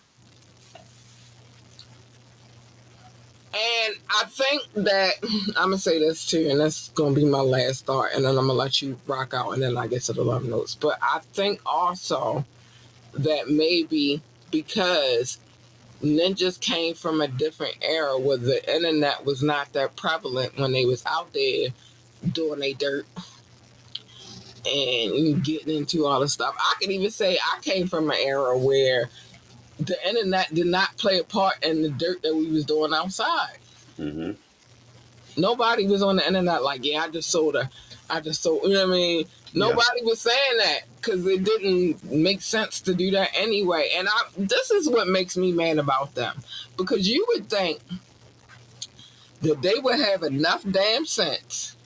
And I think that I'm gonna say this too, and that's gonna be my last thought, and then I'm gonna let you rock out, and then I get to the love notes. But I think also that maybe because ninjas came from a different era where the internet was not that prevalent when they was out there doing their dirt and getting into all the stuff. I can even say I came from an era where the internet did not play a part in the dirt that we was doing outside. Mm-hmm. Nobody was on the internet like, yeah, I just sold, you know what I mean? Yeah. Nobody was saying that because it didn't make sense to do that anyway. And this is what makes me mad about them because you would think that they would have enough damn sense,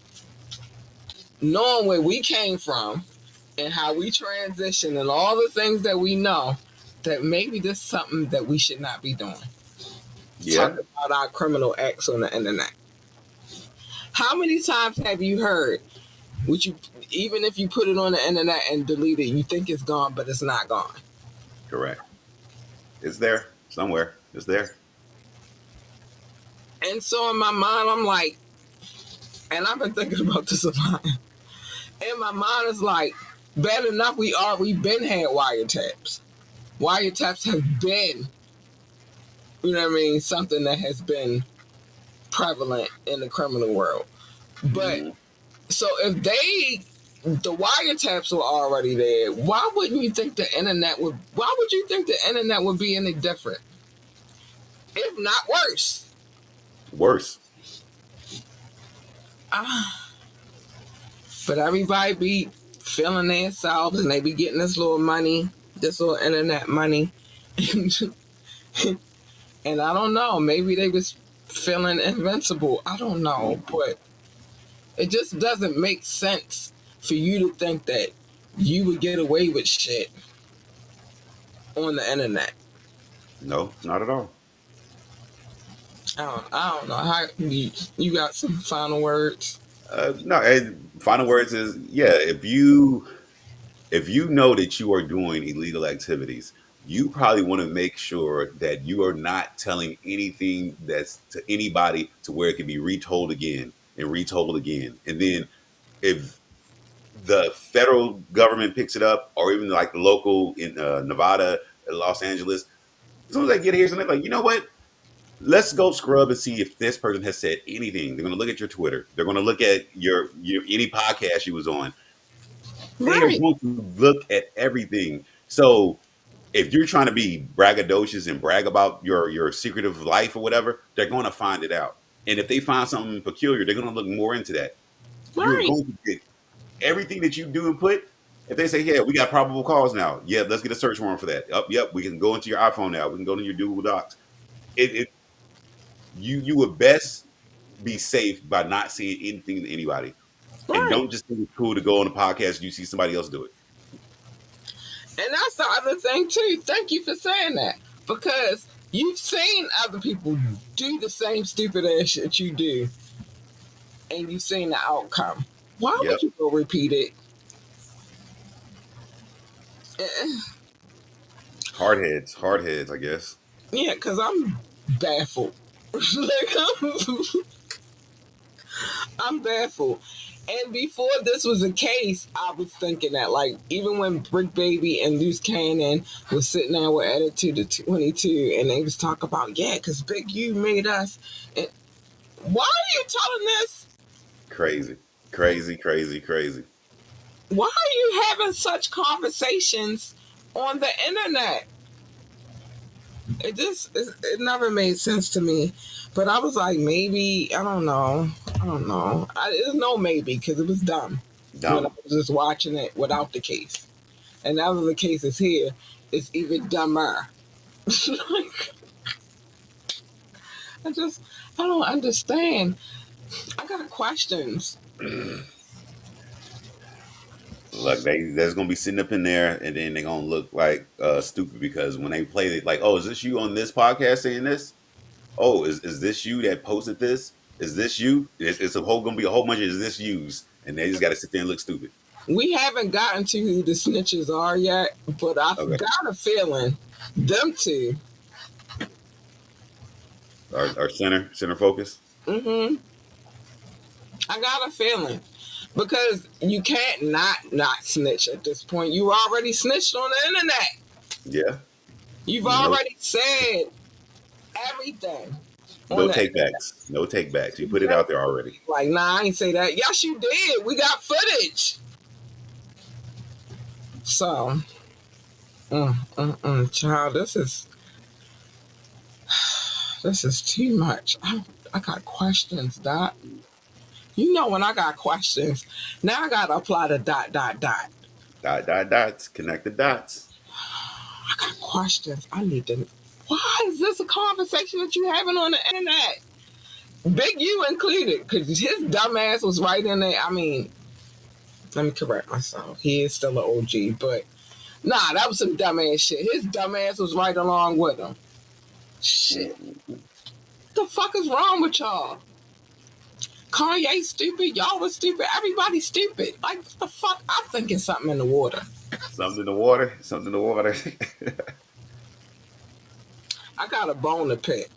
knowing where we came from and how we transitioned and all the things that we know, that maybe this is something that we should not be doing. Yeah, Talk about our criminal acts on the internet. How many times have you heard, which you, even if you put it on the internet and delete it, you think it's gone, but it's not gone? correct. It's there somewhere. It's there. And so in my mind, I'm like, and I've been thinking about this a lot. In my mind, it's like, bad enough we've been had wiretaps. Wiretaps have been, you know what I mean, something that has been prevalent in the criminal world. But Mhm. so if the wiretaps were already there, why wouldn't you think the internet would? Why would you think the internet would be any different, if not worse? Worse. Ah, but everybody be feeling themselves, and they be getting this little money, this little internet money, and I don't know. Maybe they was feeling invincible. I don't know, Mhm. but it just doesn't make sense for you to think that you would get away with shit on the internet. No, not at all. I don't know how you got some final words. No, and final words is yeah. If you know that you are doing illegal activities, you probably want to make sure that you are not telling anything that's to anybody to where it can be retold again and retold again. And then if the federal government picks it up, or even like the local in Nevada, Los Angeles, as soon as they get here, so they're like, you know what? Let's go scrub and see if this person has said anything. They're going to look at your Twitter. They're going to look at your any podcast you was on. They are Right, going to look at everything. So if you're trying to be braggadocious and brag about your secretive life or whatever, they're going to find it out. And if they find something peculiar, they're going to look more into that. You're right, going to get everything that you do and put. If they say, "Yeah, we got probable cause now," yeah, let's get a search warrant for that. Yep, we can go into your iPhone now. We can go to your Google Docs. It you would best be safe by not saying anything to anybody, and right. don't just think it's cool to go on a podcast and you see somebody else do it. And that's the other thing too. Thank you for saying that, because you've seen other people do the same stupid ass shit you do, and you've seen the outcome. Why Yep, would you go repeat it? Eh, hard heads, I guess. yeah, because I'm baffled. Like, I'm baffled. And before this was a case, I was thinking that, like, even when Brick Baby and Loose Cannon was sitting there with Attitude of 22, and they was talking about, yeah, because Big U made us. And why are you telling this? Crazy, crazy, crazy, crazy. Why are you having such conversations on the internet? It never made sense to me. But I was like, maybe, I don't know. I don't know. There's no maybe, because it was dumb when I Dumb. was just watching it without the case. And now that the case is here, it's even dumber. Like, I just, I don't understand. I got questions. Look, there's gonna be sitting up in there, and then they're gonna look like stupid because when they play it, like, oh, is this you on this podcast saying this? Oh, is this you that posted this? Is this you? It's gonna be a whole bunch of is this yous, and they just got to sit there and look stupid. We haven't gotten to who the snitches are yet, but I've Okay, got a feeling them two. our center focus. Mm-hmm. I got a feeling, because you can't not snitch at this point. You already snitched on the internet. Yeah, You've no, already said everything on no the take internet. backs, no take backs. You put it out there already. Like, nah, I ain't say that. Yes, you did. We got footage. So, child, this is too much. I got questions, Doc. You know when I got questions, now I gotta apply the dot dot dot. Dots, connect the dots. I got questions. I need to. Why is this a conversation that you having on the internet? Big U included, because his dumbass was right in there. I mean, let me correct myself. He is still an OG, but Nah, that was some dumbass shit. His dumbass was right along with him. Shit. Mm-hmm. The fuck is wrong with y'all? Kanye stupid. Y'all was stupid. Everybody's stupid. Like, what the fuck? I'm thinking something in the water. Something in the water. Something in the water. I got a bone to pick.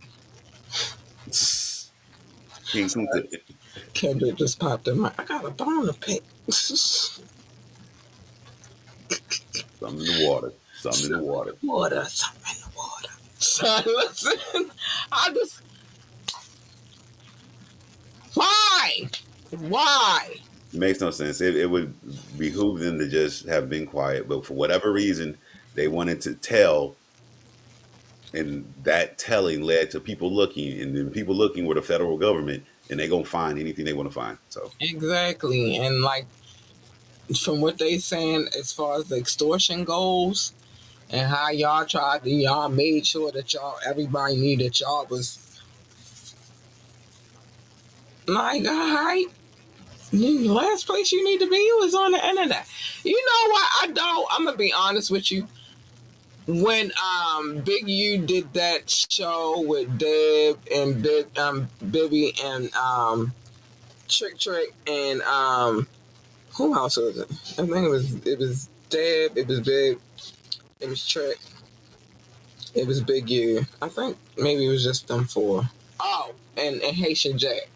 King Kunta. Kendrick just popped in my. I got a bone to pick. Something in the water. Something in the water. Water. Something in the water. Son, listen. I just. Why? Why? It makes no sense. It would behoove them to just have been quiet, but for whatever reason, they wanted to tell, and that telling led to people looking, and then people looking were the federal government, and they gonna find anything they want to find. So, Exactly. And like from what they saying as far as the extortion goes and how y'all tried to y'all made sure that y'all everybody knew that y'all was like, all right, the last place you need to be was on the internet. You know what? I'm gonna be honest with you. When Big U did that show with Deb and Bibby and Trick Trick and who else was it? I think it was Deb, it was Big, it was Trick, it was Big U. I think maybe it was just them four. Oh, and Haitian Jack.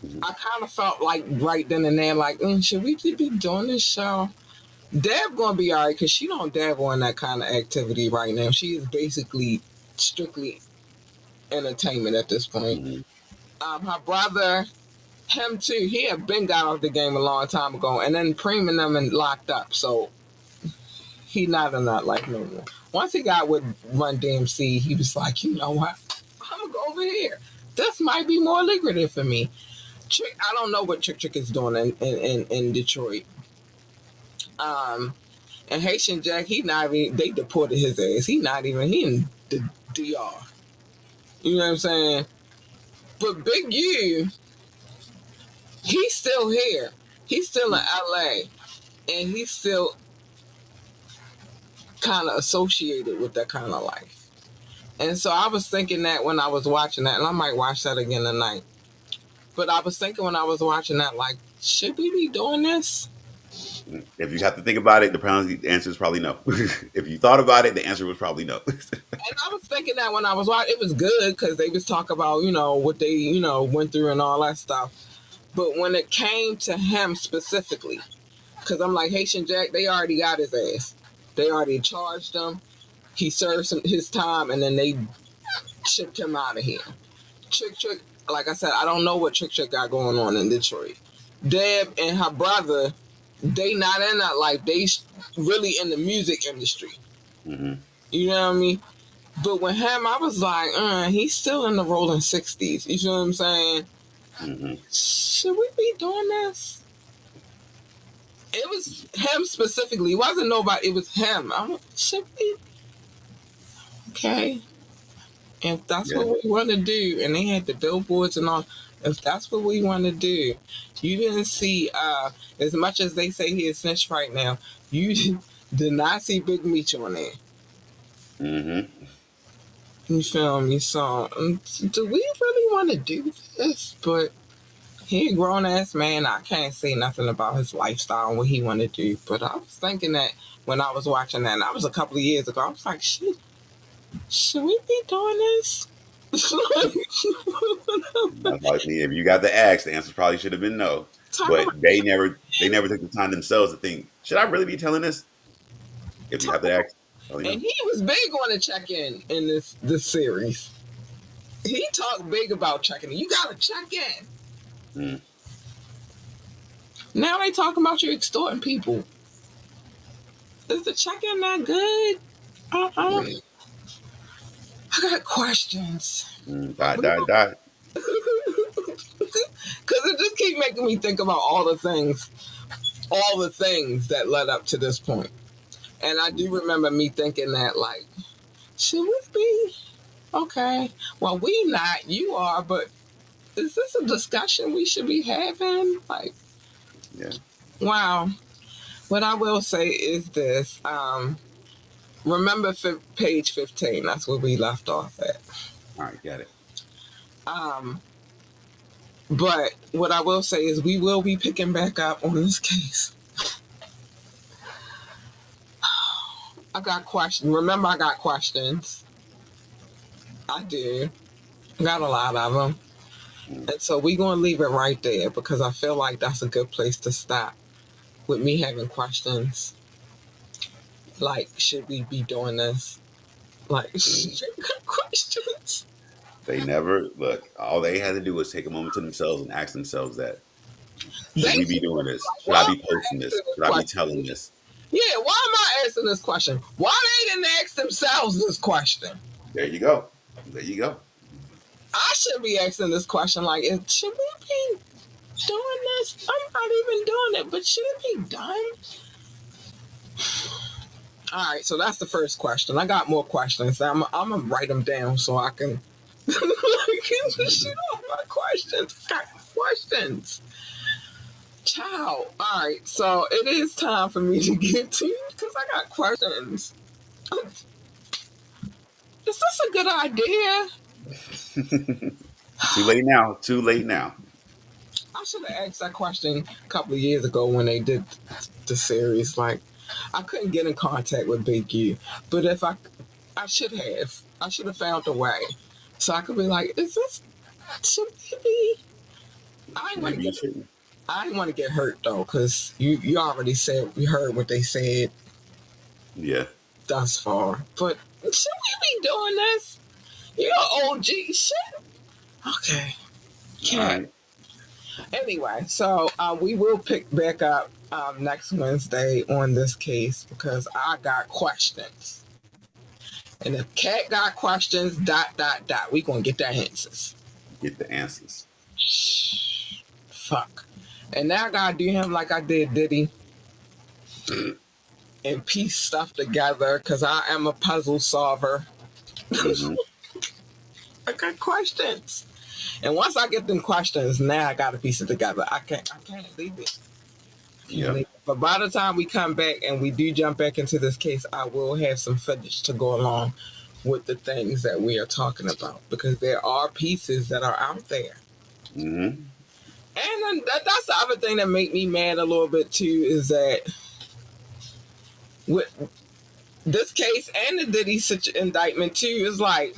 mhm. I kind of felt like right then and there, like, should we be doing this show? Deb gonna be alright because she don't dabble in that kind of activity right now. She is basically strictly entertainment at this point. Mhm. Her brother, him too, he had been got off the game a long time ago, and then Preem and them and locked up. So he not in that life no more. Once he got with Run DMC, he was like, you know what? I'm gonna go over here. This might be more lucrative for me. Trick, I don't know what Trick Trick is doing in Detroit. Um, and Haitian Jack, he not even. They deported his ass. He in the DR. You know what I'm saying? But Big U, he's still here. He's still in LA, and he's still kind of associated with that kind of life. And so I was thinking that when I was watching that, and I might watch that again tonight. But I was thinking when I was watching that, like, should we be doing this? If you have to think about it, the answer is probably no. If you thought about it, the answer was probably no. And I was thinking that when I was watching, it was good because they was talking about, what they, went through and all that stuff. But when it came to him specifically, because I'm like, Haitian Jack, they already got his ass. They already charged him. He served his time, and then they shipped him out of here. Trick Trick, like I said, I don't know what Trick Trick got going on in Detroit. Deb and her brother, they not in that life. They really in the music industry. Hmm. You know what I mean? But with him, I was like, he's still in the rolling 60s. You know what I'm saying? Hmm. Should we be doing this? It was him specifically. It wasn't nobody. It was him. Should we? Okay. If that's Yeah. what we want to do, and they had the billboards and all, if that's what we want to do, you didn't see, as much as they say he is snitch right now, you did not see Big Meech on there. Hmm. You feel me? So, do we really want to do this? But he a grown ass man. I can't say nothing about his lifestyle and what he want to do. But I was thinking that when I was watching that, and that was a couple of years ago, I was like, shit, should we be doing this? That's likely. If you got the axe, the answer probably should have been no. Talk But about they never took the time themselves to think, should I really be telling this? If you talk have the about, axe, probably and no. he was big on the check in this series. He talked big about checking in. You gotta check in. Mm. Now they talking about you extorting people. Is the check in that good? Uh-uh. Yeah. I got questions. Dot, dot, dot. Because it just keep making me think about all the things that led up to this point. And I do remember me thinking that, like, should we be okay? Well, we not. You are, but is this a discussion we should be having? Like, Yeah. wow. What I will say is this. Remember page 15. That's where we left off at. All right, got it. Um, but what I will say is we will be picking back up on this case. I got questions. Remember, I got questions. I do. Got a lot of them. Mm. And so we're going to leave it right there because I feel like that's a good place to stop with me having questions. Like, should we be doing this? Like, questions. They never look. All they had to do was take a moment to themselves and ask themselves that: They should we be should be doing this? like, Should why I am be I posting asking this? this Should I be question? telling this? Yeah, why am I asking this question? Why they didn't ask themselves this question? There you go. There you go. I should be asking this question like, should we be doing this? I'm not even doing it, but should it be done? All right, so that's the first question. I got more questions. I'm gonna write them down so I can get shit off my questions. I got questions. Ciao. All right, so it is time for me to get to you because I got questions. Is this a good idea? Too late now. Too late now. I should have asked that question a couple of years ago when they did the series. Like, I couldn't get in contact with Big U, but if I should have. I should have found a way, so I could be like, "Is this should it be?" I didn't want to Maybe you get. shouldn't. I didn't want to get hurt though, because you already said you heard what they said Yeah. thus far. But should we be doing this? You're OG shit. Okay, All can't. right. Anyway, so we will pick back up next Wednesday on this case because I got questions. And if Cat got questions, ... we gonna get their answers. Get the answers. Shh, fuck. And now I gotta do him like I did Diddy and piece stuff together because I am a puzzle solver. Mm-hmm. I got questions. And once I get them questions, now I gotta piece it together. I can't leave it. Yeah. But by the time we come back and we do jump back into this case, I will have some footage to go along with the things that we are talking about because there are pieces that are out there. Mm-hmm. And that's the other thing that made me mad a little bit too is that with this case and the Diddy indictment too is like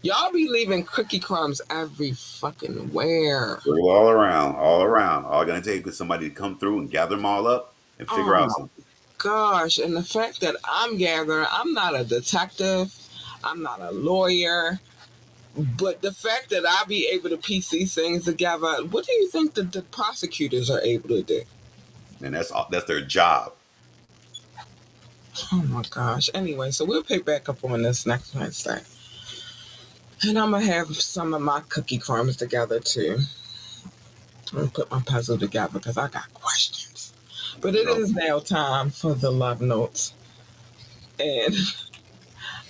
y'all be leaving cookie crumbs every fucking where. All around, all around. All gonna take is somebody to come through and gather them all up and figure Oh out my something. gosh. And the fact that I'm gathering, I'm not a detective, I'm not a lawyer, but the fact that I be able to piece these things together, what do you think the prosecutors are able to do? And that's their job. Oh my gosh. Anyway, so we'll pick back up on this next Wednesday. And I'm going to have some of my cookie crumbs together too. I'm going to put my puzzle together because I got questions. But it No. is now time for the love notes. And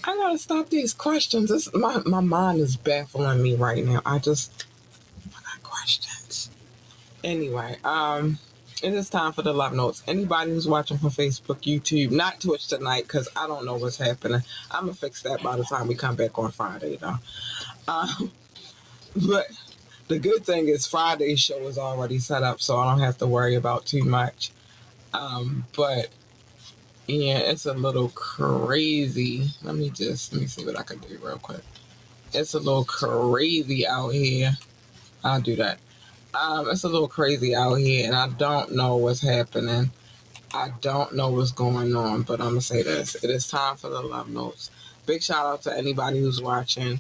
I got to stop these questions. My mind is baffling me right now. I got questions. Anyway, it is time for the love notes. Anybody who's watching from Facebook, YouTube, not Twitch tonight because I don't know what's happening. I'm going to fix that by the time we come back on Friday though. But the good thing is Friday's show is already set up, so I don't have to worry about too much. But yeah, it's a little crazy. Let me see what I can do real quick. It's a little crazy out here. I'll do that. It's a little crazy out here, and I don't know what's happening. I don't know what's going on, but I'm gonna say this: it is time for the love notes. Big shout out to anybody who's watching.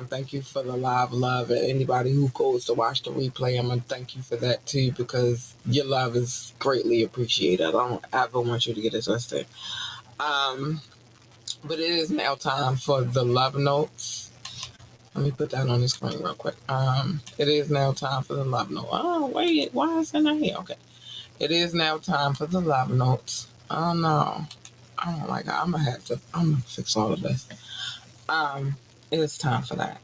Thank you for the live love, and anybody who goes to watch the replay, I'm gonna thank you for that too because your love is greatly appreciated. I don't ever want you to get it twisted. But it is now time for the love notes. Let me put that on the screen real quick. It is now time for the love note. Oh wait, why is it not here? Okay, it is now time for the love notes. Oh no, I don't like it. I'm gonna fix all of this. It is time for that.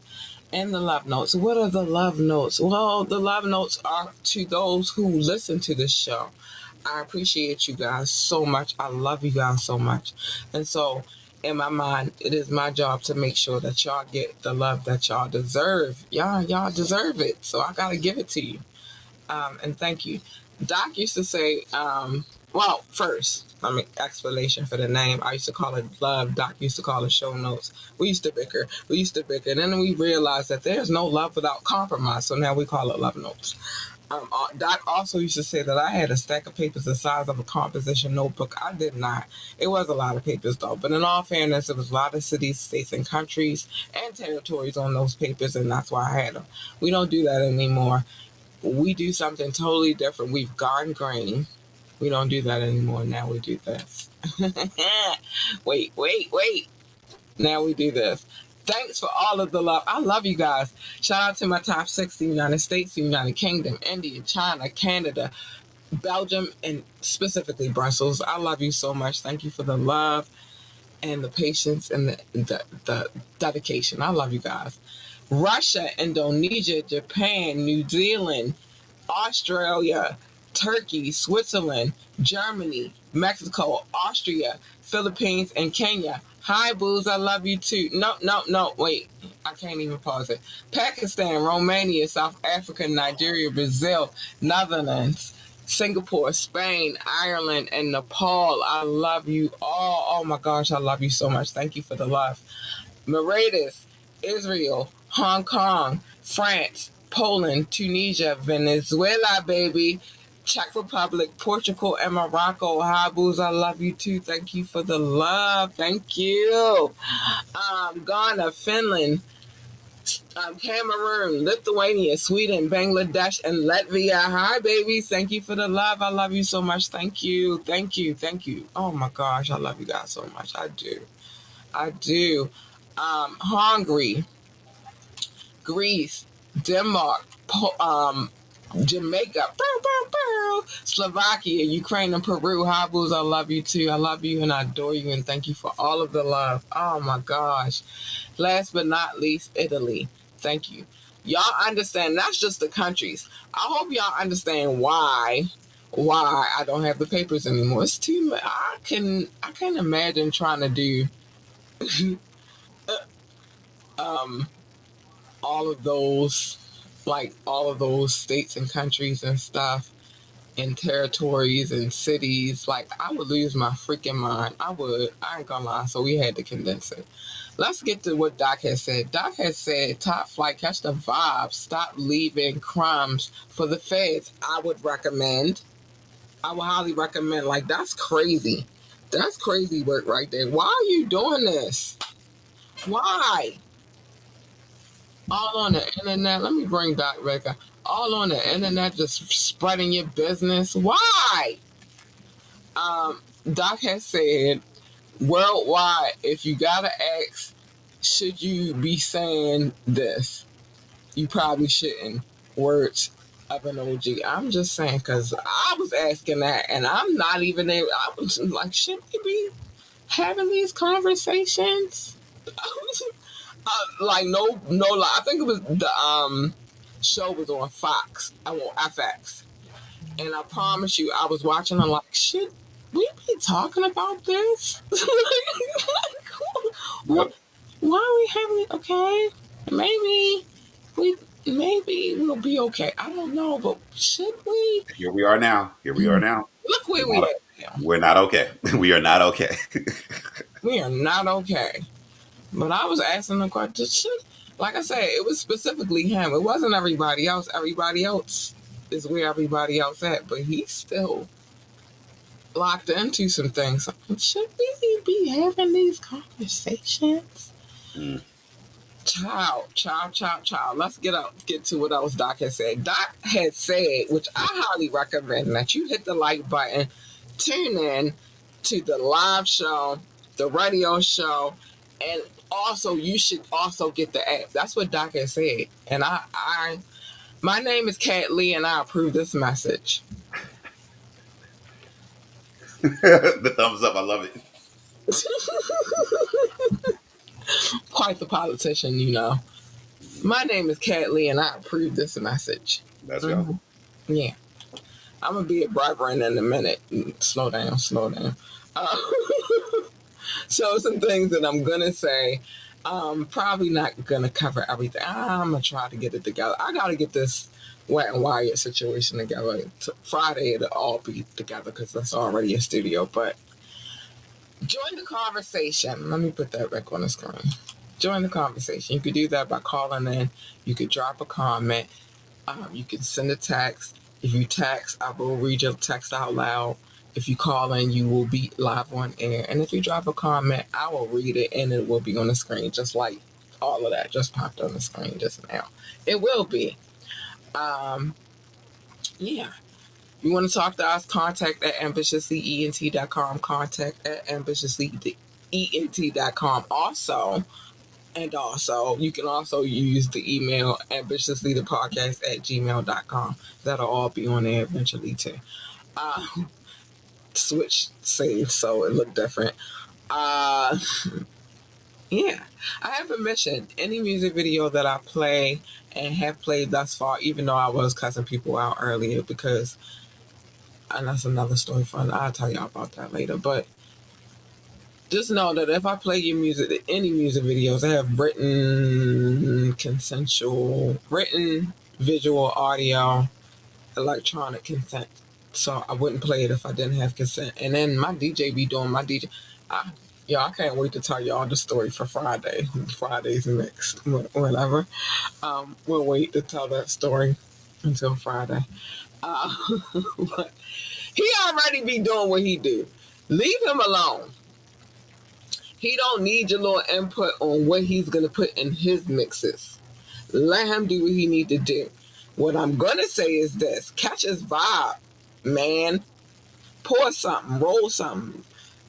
And the love notes. What are the love notes? Well, the love notes are to those who listen to this show. I appreciate you guys so much. I love you guys so much. And so, in my mind, it is my job to make sure that y'all get the love that y'all deserve. Y'all deserve it. So I gotta give it to you. And thank you. Doc used to say, well, first, I mean, explanation for the name. I used to call it love. Doc used to call it show notes. We used to bicker. And then we realized that there's no love without compromise. So now we call it love notes. Doc also used to say that I had a stack of papers the size of a composition notebook. I did not. It was a lot of papers, though. But in all fairness, it was a lot of cities, states, and countries and territories on those papers, and that's why I had them. We don't do that anymore. We do something totally different. We've gone green. We don't do that anymore. Now we do this. Wait. Now we do this. Thanks for all of the love. I love you guys. Shout out to my top 6, the United States, the United Kingdom, India, China, Canada, Belgium, and specifically Brussels. I love you so much. Thank you for the love and the patience and the dedication. I love you guys. Russia, Indonesia, Japan, New Zealand, Australia, Turkey, Switzerland, Germany, Mexico, Austria, Philippines, and Kenya. Hi, Booze. I love you too. No. Wait. I can't even pause it. Pakistan, Romania, South Africa, Nigeria, Brazil, Netherlands, Singapore, Spain, Ireland, and Nepal. I love you all. Oh my gosh, I love you so much. Thank you for the love. Mauritius, Israel, Hong Kong, France, Poland, Tunisia, Venezuela, baby, Czech Republic, Portugal, and Morocco. Hi, Booze, I love you too. Thank you for the love. Thank you. Ghana, Finland, Cameroon, Lithuania, Sweden, Bangladesh, and Latvia. Hi, babies. Thank you for the love. I love you so much. Thank you. Oh my gosh, I love you guys so much. I do. Hungary, Greece, Denmark, Jamaica, Slovakia, Ukraine, and Peru. Hi, Booze, I love you too. I love you and I adore you and thank you for all of the love. Oh my gosh. Last but not least, Italy. Thank you. Y'all understand, that's just the countries. I hope y'all understand why I don't have the papers anymore. It's too much. I can imagine trying to do all of those, like all of those states and countries and stuff and territories and cities. Like, I would lose my freaking mind. I would. I ain't gonna lie. So we had to condense it. Let's get to what Doc has said. Doc has said, top flight, catch the vibe, stop leaving crumbs for the feds. I would recommend. I would highly recommend. Like, that's crazy. That's crazy work right there. Why are you doing this? Why? All on the internet. Let me bring Doc back up. All on the internet, just spreading your business. Why? Doc has said worldwide, if you gotta ask, should you be saying this? You probably shouldn't. Words of an OG. I'm just saying, because I was asking that, and I'm not even able. I was like, should we be having these conversations? Like, no, I think it was the show was on Fox, on FX, and I promise you, I was watching. I'm like, should we be talking about this? Yep. Why are we having it? Okay, maybe we'll be okay. I don't know, but should we? Here we are now. Look where We're we not, at now. we're not okay. We are not okay. We are not okay. But I was asking the question, like I said, it was specifically him. It wasn't everybody else. Everybody else is where everybody else at. But he's still locked into some things. Should we be having these conversations? Mm. Child. Let's get to what else Doc has said. Doc had said, which I highly recommend, that you hit the like button, tune in to the live show, the radio show, and also you should also get the app. That's what Doc has said. And my name is Kat Lee, and I approve this message. The thumbs up. I love it. Quite the politician, you know. My name is Kat Lee, and I approve this message. Let's go. Yeah. I'm gonna be a reverend in a minute. Slow down, slow down. Uh, so some things that I'm gonna say. Probably not gonna cover everything. I'm gonna try to get it together. I gotta get this wet and wired situation together. Friday it'll all be together because that's already a studio. But join the conversation. Let me put that back on the screen. Join the conversation. You could do that by calling in. You could drop a comment. You can send a text. If you text, I will read your text out loud. If you call in, you will be live on air. And if you drop a comment, I will read it and it will be on the screen, just like all of that just popped on the screen just now. It will be. Um, yeah. You want to talk to us, contact at ambitiouslyent.com, contact at ambitiouslyent.com. Also, you can also use the email ambitiouslythepodcast@gmail.com. That'll all be on there eventually too. Switch save so it look different. Yeah. I haven't mentioned any music video that I play and have played thus far, even though I was cussing people out earlier because, and that's another story for I'll tell y'all about that later. But just know that if I play your music, any music videos, I have written, visual, audio, electronic consent. So I wouldn't play it if I didn't have consent. And then my DJ be doing my DJ. I can't wait to tell y'all the story for Friday. Friday's next, whatever. We'll wait to tell that story until Friday. But he already be doing what he do. Leave him alone. He don't need your little input on what he's going to put in his mixes. Let him do what he need to do. What I'm going to say is this. Catch his vibe, man. Pour something, roll something,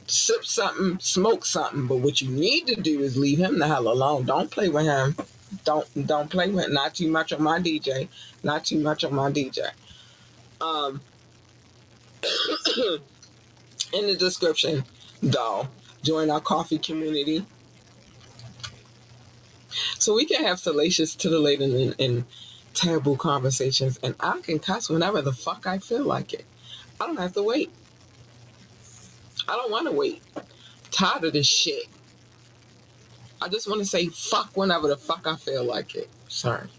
sip something, smoke something. But what you need to do is leave him the hell alone. Don't play with him. Don't play with him. Not too much on my DJ. Not too much on my DJ. In the description, though, join our coffee community so we can have salacious, titillating, and taboo conversations, and I can cuss whenever the fuck I feel like it. I don't have to wait. I don't want to wait. I'm tired of this shit. I just want to say fuck whenever the fuck I feel like it. Sorry.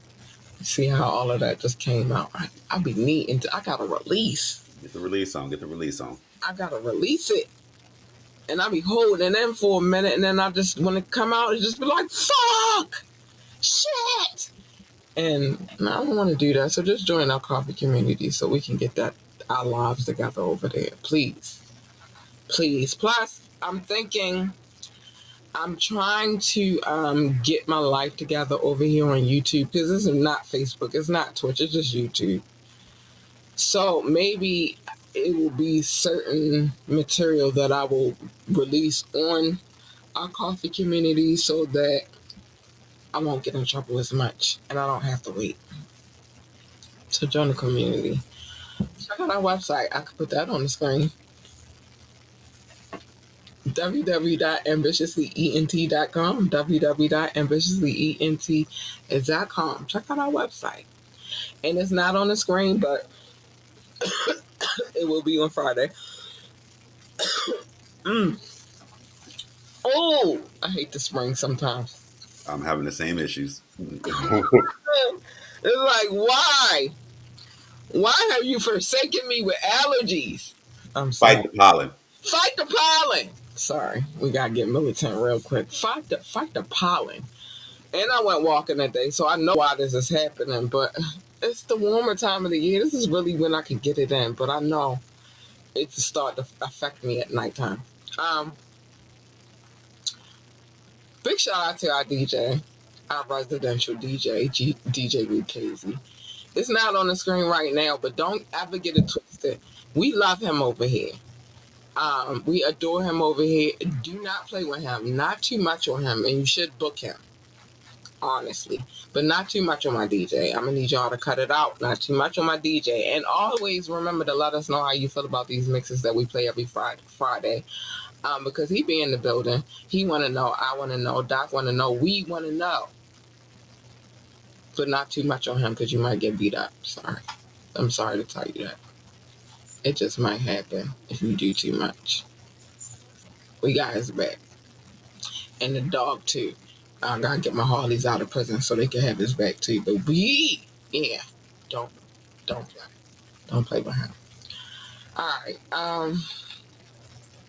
See how all of that just came out. I be needing to. I gotta release. Get the release on. Get the release on. I gotta release it. And I be holding in for a minute, and then I just, when it come out, it just be like, fuck! Shit! And I don't want to do that. So just join our coffee community so we can get our lives together over there. Please. Please. Plus, I'm trying to get my life together over here on YouTube, because this is not Facebook, it's not Twitch, it's just YouTube. So maybe it will be certain material that I will release on our coffee community so that I won't get in trouble as much and I don't have to wait. So join the community. Check out our website. I can put that on the screen. www.ambitiouslyent.com, www.ambitiouslyent.com. Check out our website. And it's not on the screen, but it will be on Friday. Oh, I hate the spring sometimes. I'm having the same issues. It's like, why? Why have you forsaken me with allergies? I'm sorry. Fight the pollen. Fight the pollen. Sorry, we gotta get militant real quick. Fight the pollen. And I went walking that day, so I know why this is happening. But it's the warmer time of the year. This is really when I can get it in. But I know it's start to affect me at nighttime. Big shout out to our DJ, our residential DJ, DJ Lucchese. It's not on the screen right now, but don't ever get it twisted. We love him over here. We adore him over here. Do not play with him. Not too much on him, and you should book him, honestly. But not too much on my DJ. I'm going to need y'all to cut it out. Not too much on my DJ. And always remember to let us know how you feel about these mixes that we play every Friday. Because he be in the building. He want to know. I want to know. Doc want to know. We want to know. But not too much on him because you might get beat up. Sorry. I'm sorry to tell you that. It just might happen if you do too much. We got his back. And the dog, too. I gotta get my Harleys out of prison so they can have his back, too. But yeah, don't, don't play. Don't play with him. All right.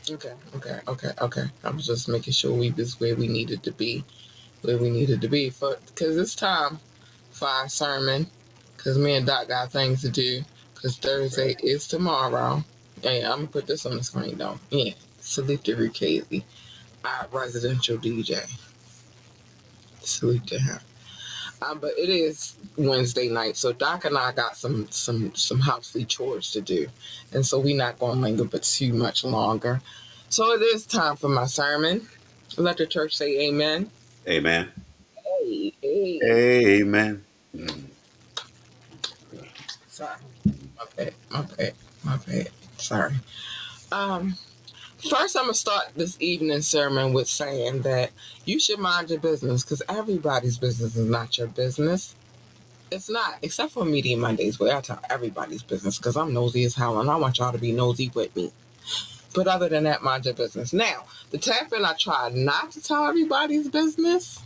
Okay. I was just making sure we was where we needed to be. Because it's time for our sermon. Because me and Doc got things to do. Because Thursday Right. is tomorrow. Hey, I'm going to put this on the screen, though. Yeah. Salute to Rick Casey, our residential DJ. Salute to him. But it is Wednesday night, so Doc and I got some housely chores to do. And so we're not going to linger but too much longer. So it is time for my sermon. Let the church say amen. Amen. Hey, hey. Amen. Mm. Sorry. My bad. Sorry. Um, First I'm gonna start this evening sermon with saying that you should mind your business because everybody's business is not your business. It's not, except for Media Mondays where I tell everybody's business because I'm nosy as hell and I want y'all to be nosy with me. But other than that, mind your business. Now, the tap-in, I tried not to tell everybody's business.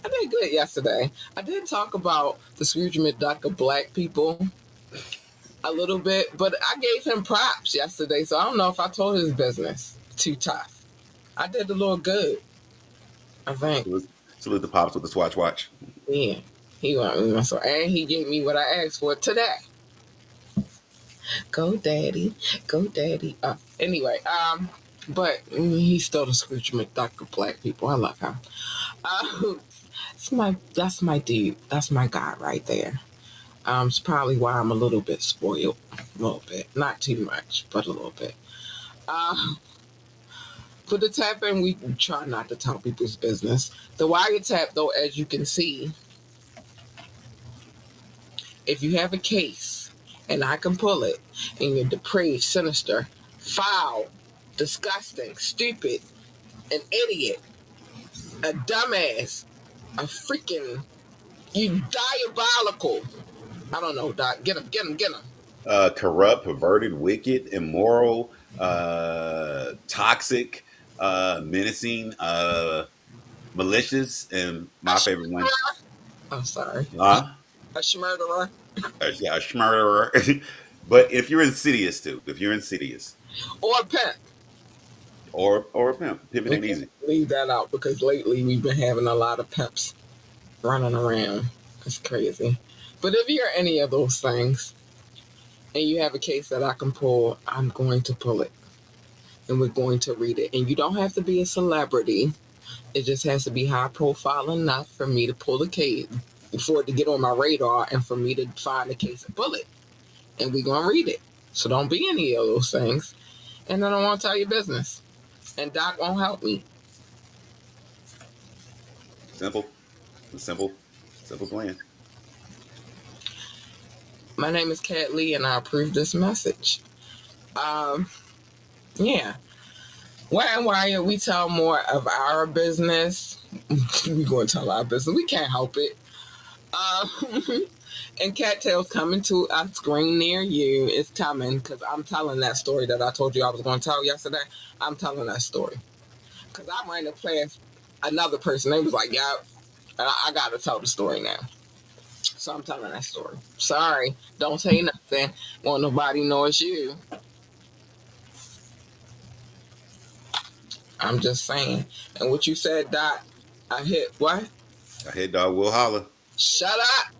I did good yesterday. I did talk about the Scrooge McDuck of black people a little bit, but I gave him props yesterday, so I don't know if I told his business too tough. I did a little good, I think. Salute the pops with the Swatch watch. Yeah. He went with me, so and he gave me what I asked for today. Go daddy, go daddy. Anyway, but he's still the Scrooge McDuck of black people. I love him. That's my dude. That's my guy right there. It's probably why I'm a little bit spoiled. A little bit. Not too much, but a little bit. For the tapping, we try not to tell people's business. The wiretap, though, as you can see, if you have a case and I can pull it, and you're depraved, sinister, foul, disgusting, stupid, an idiot, a dumbass, a freaking, you diabolical. I don't know, Doc. Get him. Corrupt, perverted, wicked, immoral, toxic, menacing, malicious, and A my favorite one, schmurderer. I'm sorry. uh, A schmurderer. yeah, a murderer. But if you're insidious too, if you're insidious Or a pimp. or a pimp, pimping We ain't can easy. leave that out because lately we've been having a lot of pimps running around. It's crazy. But if you're any of those things and you have a case that I can pull, I'm going to pull it. And we're going to read it. And you don't have to be a celebrity. It just has to be high profile enough for me to pull the case, for it to get on my radar and for me to find the case and pull it. And we're going to read it. So don't be any of those things. And then I won't tell your business. And Doc won't help me. Simple, simple, simple plan. My name is Kat Lee and I approve this message. Um, yeah. Why and why we tell more of our business. We're going to tell our business. We can't help it. And Cattail's coming to a screen near you. It's coming because I'm telling that story that I told you I was going to tell yesterday. I'm telling that story because I ran to past another person. They was like, "Yeah, I got to tell the story now." So I'm telling that story. Sorry, don't say nothing. Won't nobody know it's you. I'm just saying. And what you said, Doc, I hit what? I head dog will holler. Shut up.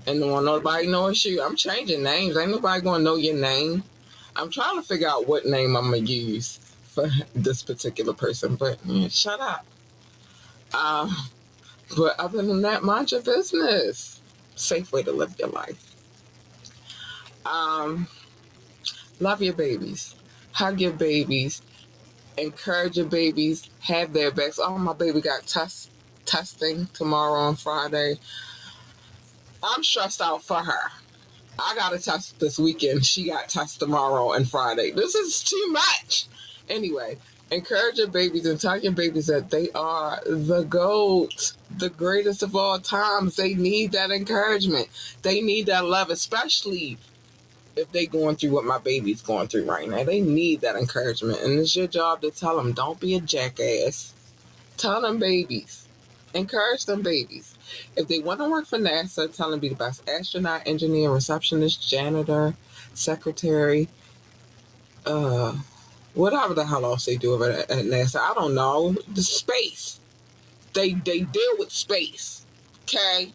And don't want nobody know it's you. I'm changing names. Ain't nobody gonna know your name. I'm trying to figure out what name I'm gonna use for this particular person, but shut up. Um, but other than that, mind your business. Safe way to live your life. Um, love your babies. Hug your babies. Encourage your babies. Have their backs. Oh, my baby got testing tomorrow on Friday. I'm stressed out for her. I got a test this weekend. She got test tomorrow and Friday. This is too much. Anyway, encourage your babies and tell your babies that they are the GOAT, the greatest of all times. They need that encouragement. They need that love, especially if they going through what my baby's going through right now. They need that encouragement. And it's your job to tell them, don't be a jackass. Tell them babies. Encourage them babies. If they want to work for NASA, tell them be the best astronaut, engineer, receptionist, janitor, secretary, uh, whatever the hell else they do over at NASA. I don't know. The space. They deal with space. Okay?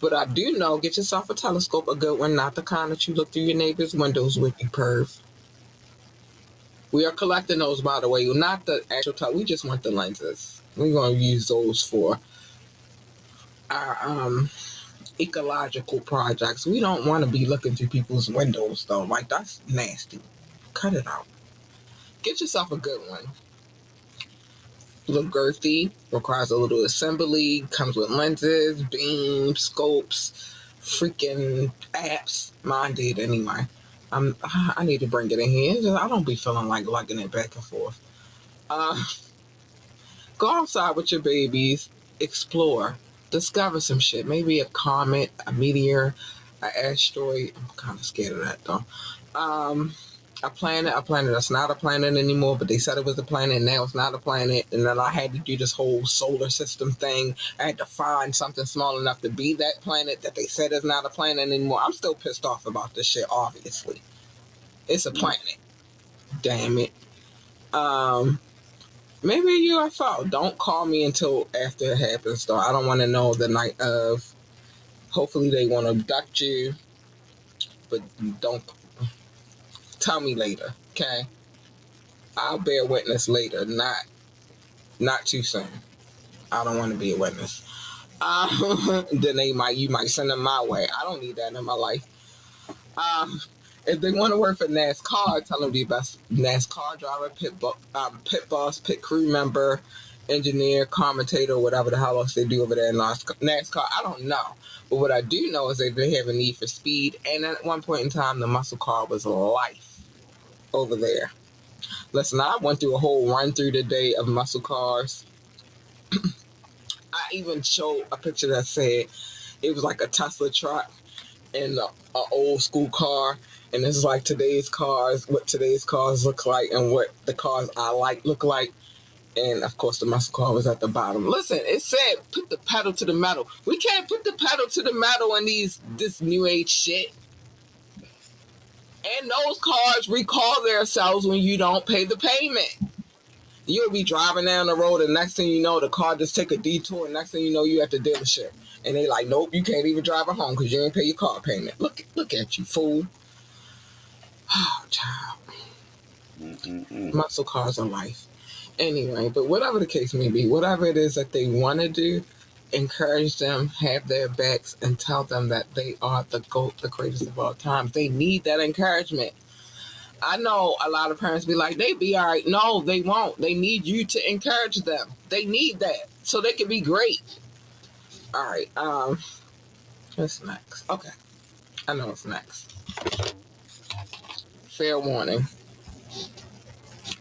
But I do know, get yourself a telescope, a good one, not the kind that you look through your neighbor's windows with, you perv. We are collecting those, by the way. Not the actual telescope. We just want the lenses. We're going to use those for our ecological projects. We don't want to be looking through people's windows, though. Like, that's nasty. Cut it out. Get yourself a good one. A little girthy, requires a little assembly, comes with lenses, beams, scopes, freaking apps. Mine did anyway. I need to bring it in here. I don't be feeling like lugging it back and forth. Uh, Go outside with your babies, explore, discover some shit. Maybe a comet, a meteor, an asteroid. I'm kind of scared of that though. A planet that's not a planet anymore, but they said it was a planet, and now it's not a planet. And then I had to do this whole solar system thing. I had to find something small enough to be that planet that they said is not a planet anymore. I'm still pissed off about this shit, obviously. It's a planet. Damn it. Maybe a UFO. Don't call me until after it happens, though. I don't want to know the night of. Hopefully, they want to abduct you, but don't tell me later, okay? I'll bear witness later, not too soon. I don't want to be a witness. Then you might send them my way. I don't need that in my life. If they want to work for NASCAR, tell them be best NASCAR driver, pit boss, pit crew member, engineer, commentator, whatever the hell else they do over there in NASCAR. I don't know. But what I do know is that they have a need for speed. And at one point in time, the muscle car was life over there. Listen, I went through a whole run through today of muscle cars. I even showed a picture that said it was like a Tesla truck and an old school car. And this is like today's cars, what today's cars look like, and what the cars I like look like. And of course, the muscle car was at the bottom. Listen, it said put the pedal to the metal. We can't put the pedal to the metal in this new age shit. And those cars recall themselves when you don't pay the payment. You'll be driving down the road, and next thing you know, the car just take a detour, and next thing you know, you at the dealership. And they like, nope, you can't even drive it home because you didn't pay your car payment. Look at you, fool. Oh, child. Muscle cars are life. Anyway, but whatever the case may be, whatever it is that they want to do, encourage them, have their backs, and tell them that they are the GOAT, the greatest of all time. They need that encouragement. I know a lot of parents be like, they be all right. No, they won't. They need you to encourage them. They need that so they can be great. All right. What's next? Okay. I know what's next. Fair warning.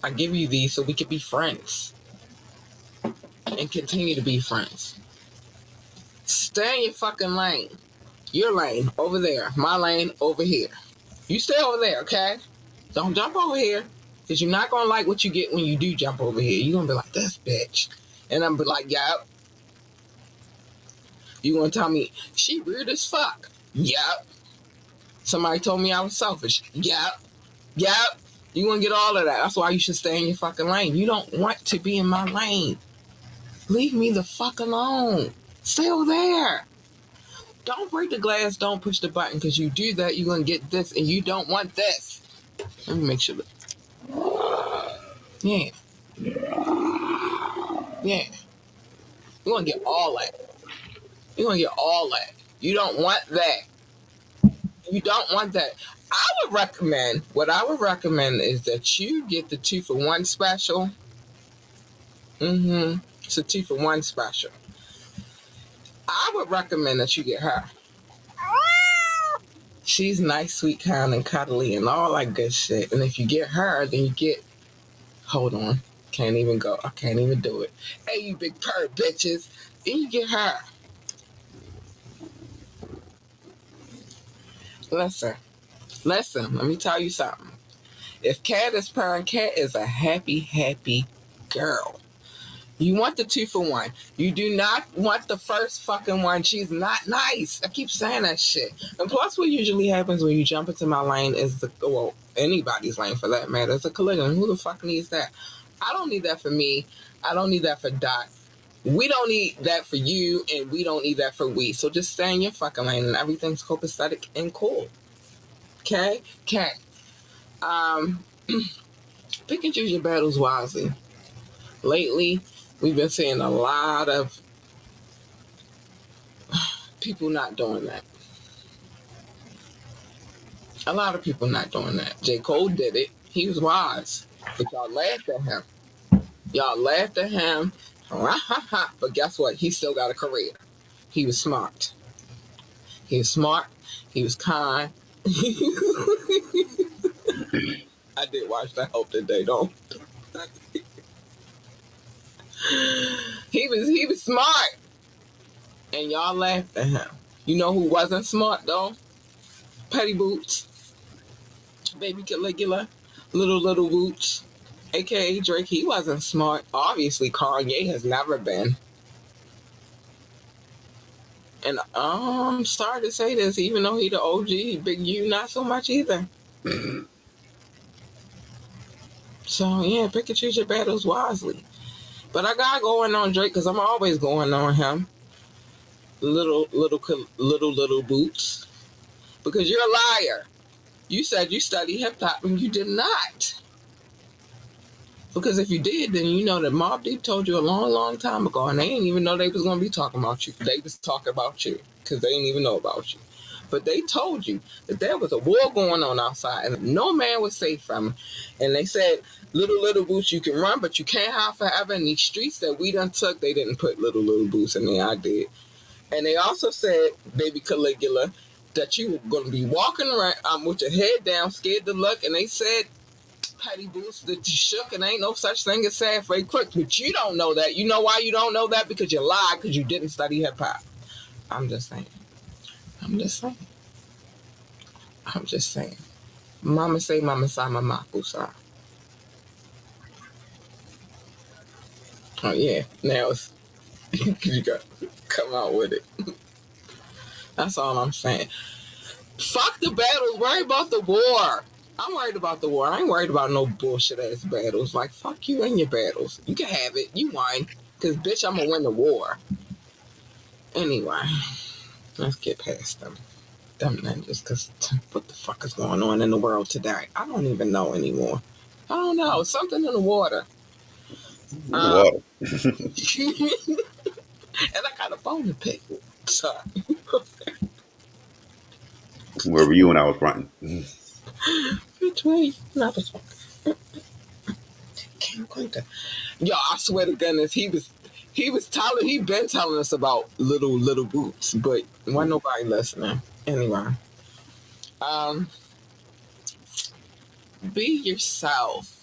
I give you these so we can be friends and continue to be friends. Stay in your fucking lane. Your lane over there. My lane over here. You stay over there, okay? Don't jump over here. Because you're not going to like what you get when you do jump over here. You're going to be like, this bitch. And I'm be like, yep. You're going to tell me, she weird as fuck. Yep. Somebody told me I was selfish. Yep. Yep. You're going to get all of that. That's why you should stay in your fucking lane. You don't want to be in my lane. Leave me the fuck alone. Stay over there. Don't break the glass. Don't push the button. Because you do that, you're going to get this. And you don't want this. Let me make sure. Yeah. Yeah. You're going to get all that. You're going to get all that. You don't want that. You don't want that. What I would recommend is that you get the 2-for-1 special. It's a 2-for-1 special. I would recommend that you get her. She's nice, sweet, kind, and cuddly, and all that good shit. And if you get her, then you get. Hold on. Can't even go. I can't even do it. Hey, you big purr bitches. Then you get her. Listen. Listen, let me tell you something. If Cat is purring, Cat is a happy, happy girl. You want the 2-for-1. You do not want the first fucking one. She's not nice. I keep saying that shit. And plus, what usually happens when you jump into my lane is anybody's lane for that matter, is a collision. Who the fuck needs that? I don't need that for me. I don't need that for Dot. We don't need that for you, and we don't need that for we. So just stay in your fucking lane, and everything's copacetic and cool. Okay? Okay. Um, Pick and choose your battles wisely. Lately, we've been seeing a lot of people not doing that. A lot of people not doing that. J. Cole did it. He was wise. But y'all laughed at him. Y'all laughed at him. But guess what? He still got a career. He was smart. He was smart. He was kind. I did watch that. Hope that they don't. He was smart. And y'all laughed at him. You know who wasn't smart though? Petty Boots. Baby Caligula. Little Boots. AKA Drake. He wasn't smart. Obviously Kanye has never been. And I'm sorry to say this, even though he the OG, Big U not so much either. So yeah, pick and choose your battles wisely. But I got going on Drake because I'm always going on him. Little Boots. Because you're a liar. You said you study hip hop and you did not. Because if you did, then you know that Mobb Deep told you a long time ago, and they didn't even know they was going to be talking about you. They was talking about you because they didn't even know about you. But they told you that there was a war going on outside, and no man was safe from it. And they said, little Boots, you can run, but you can't hide forever. In these streets that we done took, they didn't put little Boots in there. I did. And they also said, baby Caligula, that you were going to be walking around with your head down, scared to look. And they said, Petty Boots, that you shook and ain't no such thing as sad for a quick. But you don't know that. You know why you don't know that? Because you lied because you didn't study hip hop. I'm just saying. Mama say, mama sa, mama kusa. Oh yeah. Now it's you got to come out with it. That's all I'm saying. Fuck the battles. Worry about the war. I'm worried about the war. I ain't worried about no bullshit ass battles. Like, fuck you and your battles. You can have it. You won. Because, bitch, I'm going to win the war. Anyway, let's get past them. Them ninjas. Because what the fuck is going on in the world today? I don't even know anymore. I don't know. Something in the water. Water. And I got a bone to pick. Sorry. Where were you when I was fronting? Which way? Not this one. Yo, I swear to goodness, he been telling us about little Boots, but why nobody listening? Anyway, um, be yourself.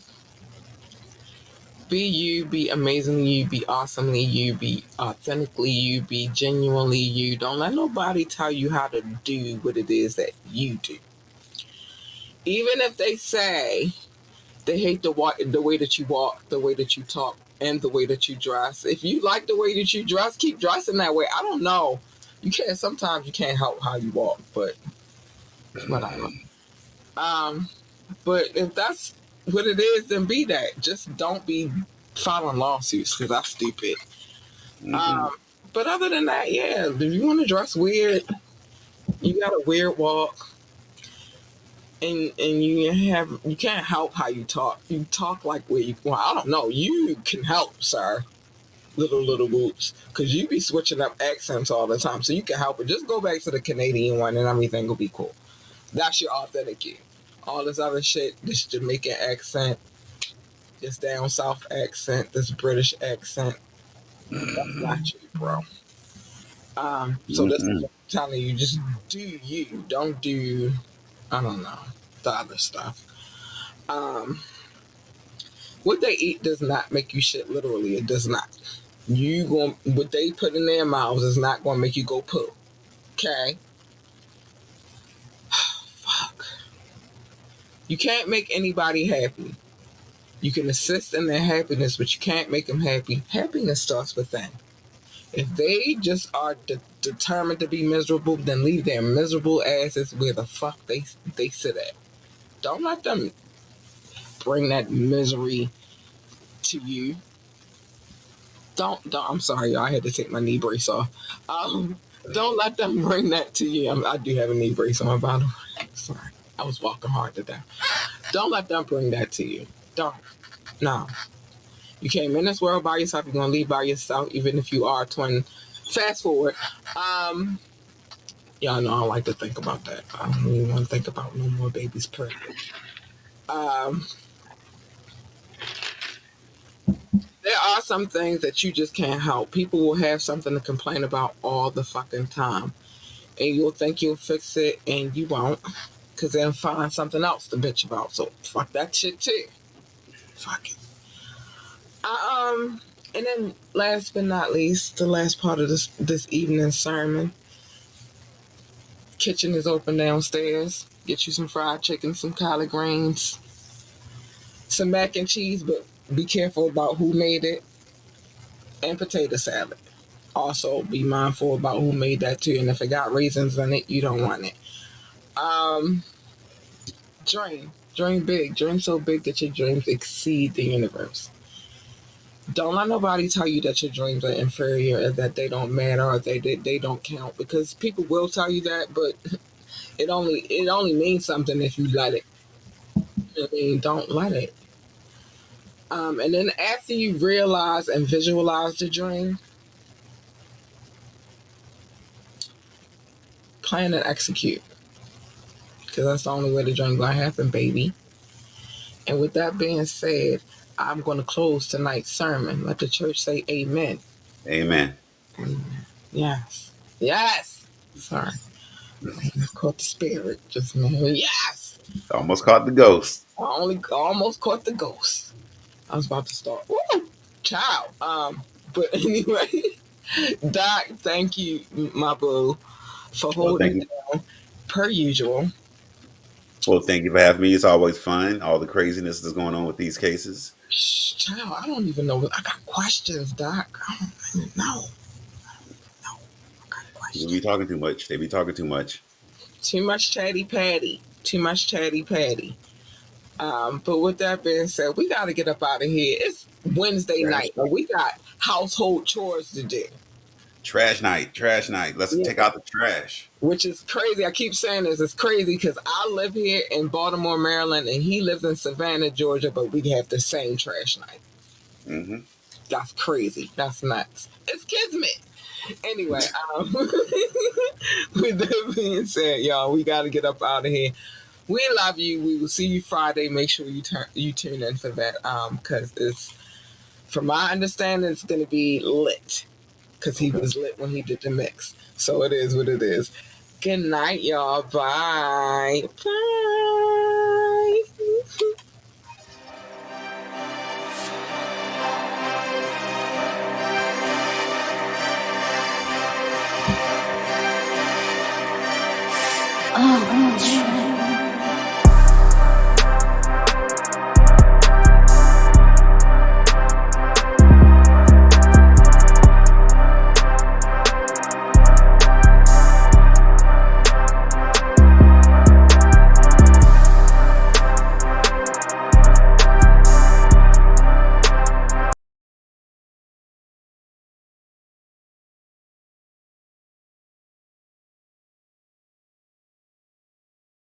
Be you, be amazingly you, be awesomely you, be authentically you, be genuinely you. Don't let nobody tell you how to do what it is that you do. Even if they say they hate the way that you walk, the way that you talk, and the way that you dress. If you like the way that you dress, keep dressing that way. I don't know. Sometimes you can't help how you walk, but whatever. But if that's what it is, then be that. Just don't be filing lawsuits because that's stupid. But other than that, yeah, if you want to dress weird, you got a weird walk. And you can't help how you talk. You talk like where you I don't know. You can help, sir. Little Boots, because you be switching up accents all the time, so you can help it. Just go back to the Canadian one, and everything will be cool. That's your authentic you. All this other shit, this Jamaican accent, this down south accent, this British accent, that's not you, bro. So this is what I'm telling you. Just do you. Don't do, I don't know, the other stuff. What they eat does not make you shit. Literally, it does not. What they put in their mouths is not gonna make you go poo. Okay. Fuck. You can't make anybody happy. You can assist in their happiness, but you can't make them happy. Happiness starts within. If they just are determined to be miserable, then leave their miserable asses where the fuck they sit at. Don't let them bring that misery to you. Don't. I'm sorry, y'all. I had to take my knee brace off. Don't let them bring that to you. I do have a knee brace on, by the way. Sorry, I was walking hard today. Don't let them bring that to you. Don't. No. You came in this world by yourself. You're gonna leave by yourself, even if you are a twin. Fast forward. Y'all know I don't like to think about that. I don't really want to think about no more babies pregnant. Um, there are some things that you just can't help. People will have something to complain about all the fucking time. And you'll think you'll fix it, and you won't. Because they'll find something else to bitch about. So fuck that shit too. Fuck it. And then last but not least, the last part of this evening's sermon. Kitchen is open downstairs. Get you some fried chicken, some collard greens, some mac and cheese, but be careful about who made it, and potato salad. Also, be mindful about who made that too, and if it got raisins in it, you don't want it. Um, dream big. Dream so big that your dreams exceed the universe. Don't let nobody tell you that your dreams are inferior, or that they don't matter, or they don't count, because people will tell you that, but it only means something if you let it. I mean, don't let it. And then after you realize and visualize the dream, plan and execute. Because that's the only way the dream gonna happen, baby. And with that being said, I'm going to close tonight's sermon. Let the church say amen. Amen. Amen. Yes. Yes. Sorry. I caught the spirit just now. Yes. Almost caught the ghost. I almost caught the ghost. I was about to start. Woo! Child. But anyway, Doc, thank you, my boo, for Well, thank holding you. down per usual. Well, thank you for having me. It's always fun. All the craziness that's going on with these cases. Child, I don't even know. I got questions, Doc. I don't even know. No, I got People questions. be talking too much. They be talking too much. Too much chatty patty. Too much chatty patty. But with that being said, we got to get up out of here. It's Wednesday Trash night, and night. we got household chores to do. Trash night. Trash night. Let's Yeah. take out the trash. Which is crazy. I keep saying this. It's crazy because I live here in Baltimore, Maryland, and he lives in Savannah, Georgia, but we have the same trash night. Mm-hmm. That's crazy. That's nuts. It's kismet. Anyway, with that being said, y'all, we got to get up out of here. We love you. We will see you Friday. Make sure you tune in for that. Because it's, from my understanding, it's going to be lit. Because he was lit when he did the mix. So it is what it is. Good night, y'all. Bye. Bye. Oh,